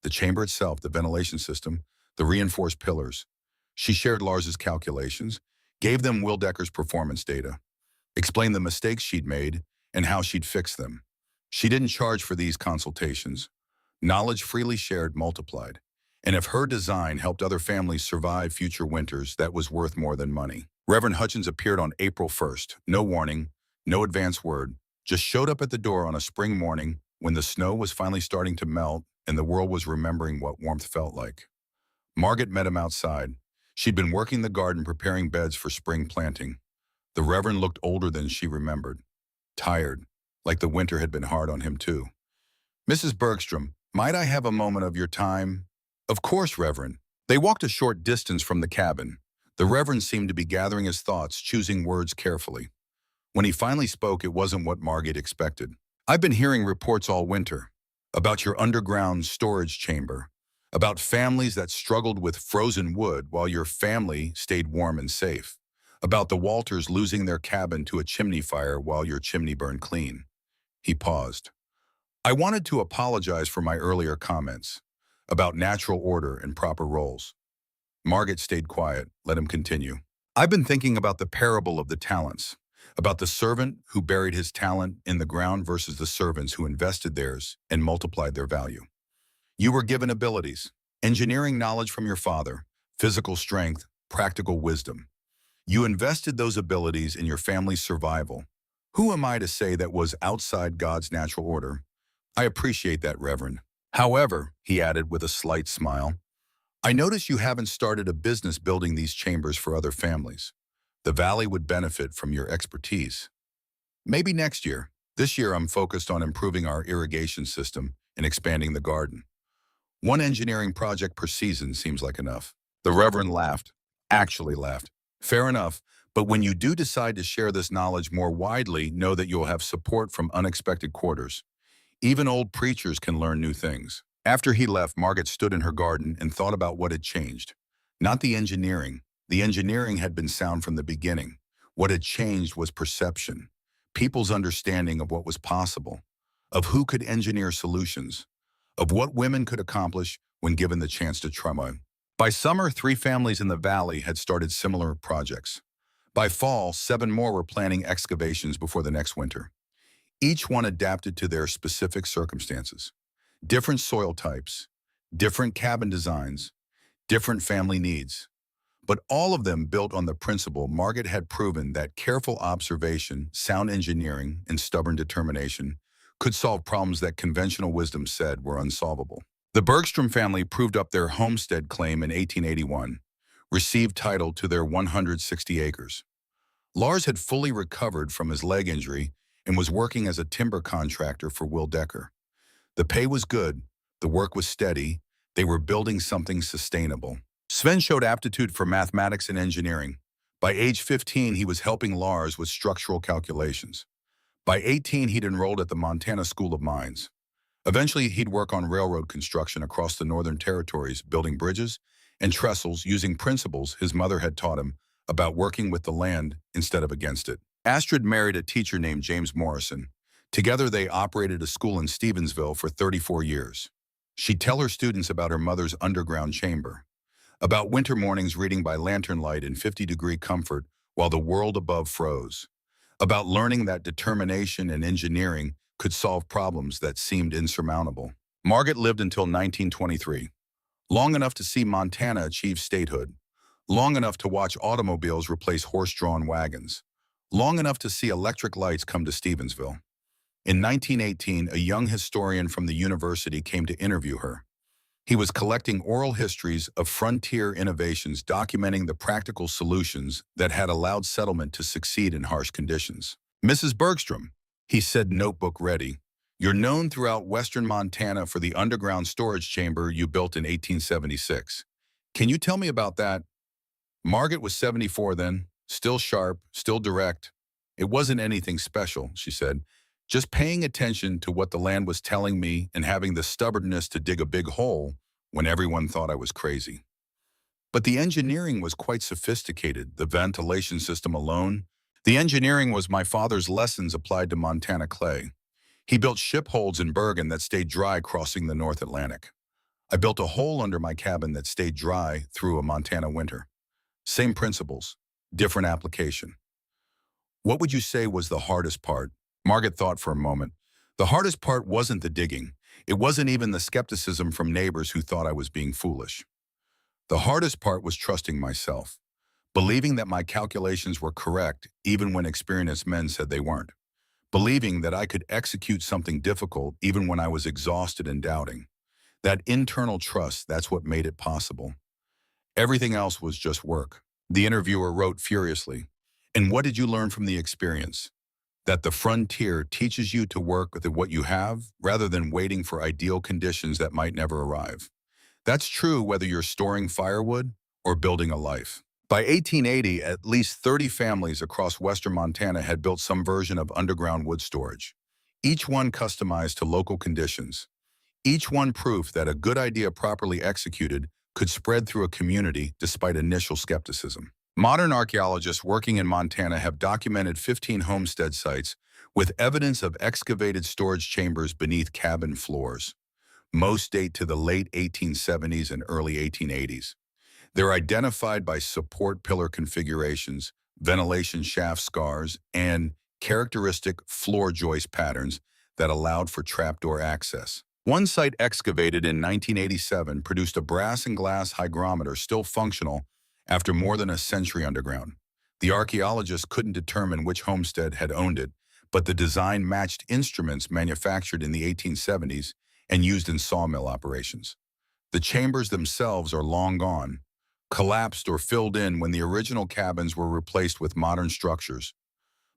the chamber itself, the ventilation system, the reinforced pillars. She shared Lars's calculations, gave them Will Decker's performance data, explained the mistakes she'd made and how she'd fix them. She didn't charge for these consultations. Knowledge freely shared multiplied. And if her design helped other families survive future winters, that was worth more than money. Reverend Hutchins appeared on April 1st. No warning, no advance word. Just showed up at the door on a spring morning when the snow was finally starting to melt and the world was remembering what warmth felt like. Margaret met him outside. She'd been working the garden preparing beds for spring planting. The Reverend looked older than she remembered. tired, like the winter had been hard on him too. Mrs. Bergstrom, might I have a moment of your time? Of course, Reverend. They walked a short distance from the cabin. The Reverend seemed to be gathering his thoughts, choosing words carefully. When he finally spoke, it wasn't what Margaret expected. I've been hearing reports all winter about your underground storage chamber, about families that struggled with frozen wood while your family stayed warm and safe, about the Walters losing their cabin to a chimney fire while your chimney burned clean. He paused. I wanted to apologize for my earlier comments about natural order and proper roles. Margaret stayed quiet, let him continue. I've been thinking about the parable of the talents, about the servant who buried his talent in the ground versus the servants who invested theirs and multiplied their value. You were given abilities, engineering knowledge from your father, physical strength, practical wisdom. You invested those abilities in your family's survival. Who am I to say that was outside God's natural order? I appreciate that, Reverend. However, he added with a slight smile, I notice you haven't started a business building these chambers for other families. The valley would benefit from your expertise. Maybe next year. This year I'm focused on improving our irrigation system and expanding the garden. One engineering project per season seems like enough. The Reverend laughed, actually laughed. Fair enough, but when you do decide to share this knowledge more widely, know that you'll have support from unexpected quarters. Even old preachers can learn new things. After he left, Margaret stood in her garden and thought about what had changed. Not the engineering. The engineering had been sound from the beginning. What had changed was perception, people's understanding of what was possible, of who could engineer solutions, of what women could accomplish when given the chance to try. By summer, 3 families in the valley had started similar projects. By fall, 7 more were planning excavations before the next winter. Each one adapted to their specific circumstances. Different soil types, different cabin designs, different family needs. But all of them built on the principle Margaret had proven that careful observation, sound engineering, and stubborn determination could solve problems that conventional wisdom said were unsolvable. The Bergstrom family proved up their homestead claim in 1881, received title to their 160 acres. Lars had fully recovered from his leg injury and was working as a timber contractor for Will Decker. The pay was good, the work was steady, they were building something sustainable. Sven showed aptitude for mathematics and engineering. By age 15, he was helping Lars with structural calculations. By 18, he'd enrolled at the Montana School of Mines. Eventually, he'd work on railroad construction across the Northern Territories, building bridges and trestles using principles his mother had taught him about working with the land instead of against it. Astrid married a teacher named James Morrison. Together, they operated a school in Stevensville for 34 years. She'd tell her students about her mother's underground chamber, about winter mornings reading by lantern light in 50-degree comfort while the world above froze, about learning that determination and engineering could solve problems that seemed insurmountable. Margaret lived until 1923, long enough to see Montana achieve statehood, long enough to watch automobiles replace horse-drawn wagons, long enough to see electric lights come to Stevensville. In 1918, a young historian from the university came to interview her. He was collecting oral histories of frontier innovations documenting the practical solutions that had allowed settlement to succeed in harsh conditions. Mrs. Bergstrom, he said, notebook ready, you're known throughout western Montana for the underground storage chamber you built in 1876. Can you tell me about that? Margaret was 74 then, still sharp, still direct. It wasn't anything special, she said. Just paying attention to what the land was telling me and having the stubbornness to dig a big hole when everyone thought I was crazy. But the engineering was quite sophisticated, the ventilation system alone. The engineering was my father's lessons applied to Montana clay. He built ship holds in Bergen that stayed dry crossing the North Atlantic. I built a hole under my cabin that stayed dry through a Montana winter. Same principles, different application. What would you say was the hardest part? Margaret thought for a moment. The hardest part wasn't the digging. It wasn't even the skepticism from neighbors who thought I was being foolish. The hardest part was trusting myself, believing that my calculations were correct even when experienced men said they weren't, believing that I could execute something difficult even when I was exhausted and doubting. That internal trust, that's what made it possible. Everything else was just work. The interviewer wrote furiously. And what did you learn from the experience? that the frontier teaches you to work with what you have rather than waiting for ideal conditions that might never arrive. That's true whether you're storing firewood or building a life. By 1880, at least 30 families across western Montana had built some version of underground wood storage, each one customized to local conditions, each one proof that a good idea properly executed could spread through a community despite initial skepticism. Modern archaeologists working in Montana have documented 15 homestead sites with evidence of excavated storage chambers beneath cabin floors. Most date to the late 1870s and early 1880s. They're identified by support pillar configurations, ventilation shaft scars, and characteristic floor joist patterns that allowed for trapdoor access. One site excavated in 1987 produced a brass and glass hygrometer still functional after more than a century underground. The archaeologists couldn't determine which homestead had owned it, but the design matched instruments manufactured in the 1870s and used in sawmill operations. The chambers themselves are long gone, collapsed or filled in when the original cabins were replaced with modern structures.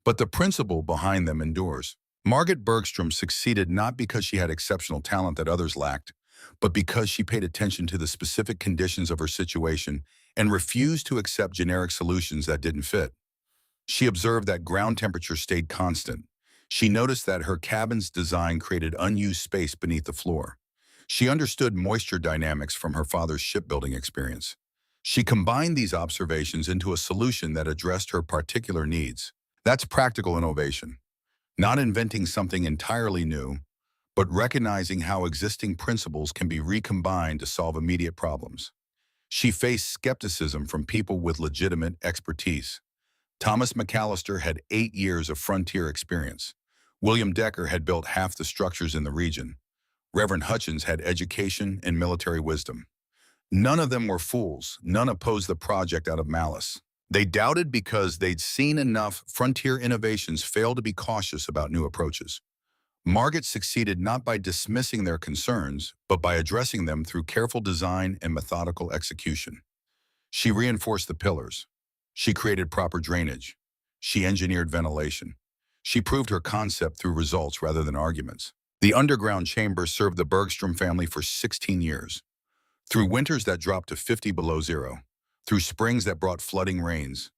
But the principle behind them endures. Margaret Bergstrom succeeded not because she had exceptional talent that others lacked, but because she paid attention to the specific conditions of her situation and refused to accept generic solutions that didn't fit. She observed that ground temperature stayed constant. She noticed that her cabin's design created unused space beneath the floor. She understood moisture dynamics from her father's shipbuilding experience. She combined these observations into a solution that addressed her particular needs. That's practical innovation. Not inventing something entirely new, but recognizing how existing principles can be recombined to solve immediate problems. She faced skepticism from people with legitimate expertise. Thomas McAllister had 8 years of frontier experience. William Decker had built half the structures in the region. Reverend Hutchins had education and military wisdom. None of them were fools. None opposed the project out of malice. They doubted because they'd seen enough frontier innovations fail to be cautious about new approaches. Margaret succeeded not by dismissing their concerns, but by addressing them through careful design and methodical execution. She reinforced the pillars. She created proper drainage. She engineered ventilation. She proved her concept through results rather than arguments. The underground chamber served the Bergstrom family for 16 years. Through winters that dropped to 50 below zero, through springs that brought flooding rains,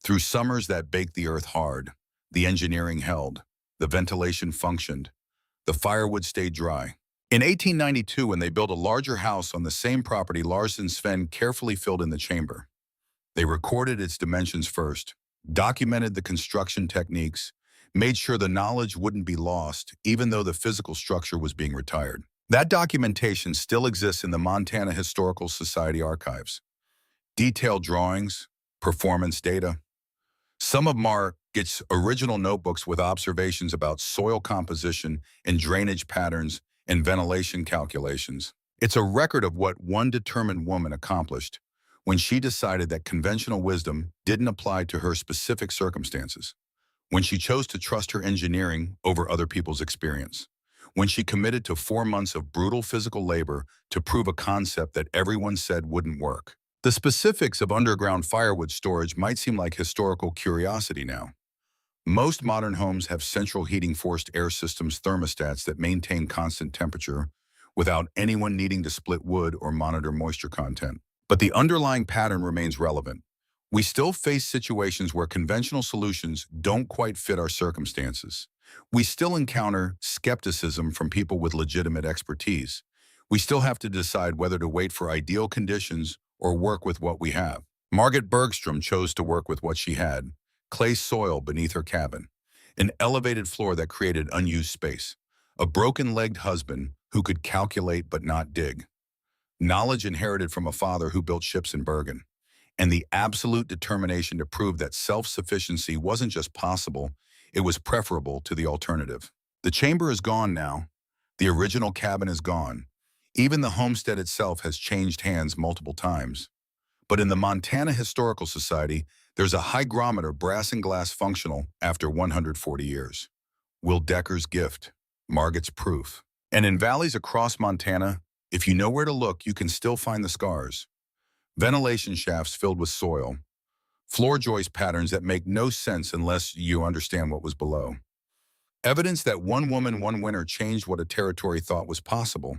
through summers that baked the earth hard, the engineering held, the ventilation functioned, the firewood stayed dry. In 1892, when they built a larger house on the same property, Lars and Sven carefully filled in the chamber. They recorded its dimensions first, documented the construction techniques, made sure the knowledge wouldn't be lost, even though the physical structure was being retired. That documentation still exists in the Montana Historical Society archives. Detailed drawings, performance data. Some of Margaret's original notebooks with observations about soil composition and drainage patterns and ventilation calculations. It's a record of what one determined woman accomplished when she decided that conventional wisdom didn't apply to her specific circumstances, when she chose to trust her engineering over other people's experience, when she committed to 4 months of brutal physical labor to prove a concept that everyone said wouldn't work. The specifics of underground firewood storage might seem like historical curiosity now. Most modern homes have central heating forced air systems thermostats that maintain constant temperature without anyone needing to split wood or monitor moisture content. But the underlying pattern remains relevant. We still face situations where conventional solutions don't quite fit our circumstances. We still encounter skepticism from people with legitimate expertise. We still have to decide whether to wait for ideal conditions or work with what we have. Margaret Bergstrom chose to work with what she had: clay soil beneath her cabin, an elevated floor that created unused space, a broken-legged husband who could calculate but not dig, knowledge inherited from a father who built ships in Bergen, and the absolute determination to prove that self-sufficiency wasn't just possible, it was preferable to the alternative. The chamber is gone now. The original cabin is gone. Even the homestead itself has changed hands multiple times. But in the Montana Historical Society, there's a hygrometer brass and glass functional after 140 years. Will Decker's gift, Margaret's proof. And in valleys across Montana, if you know where to look, you can still find the scars. Ventilation shafts filled with soil, floor joist patterns that make no sense unless you understand what was below. Evidence that one woman, one winter changed what a territory thought was possible.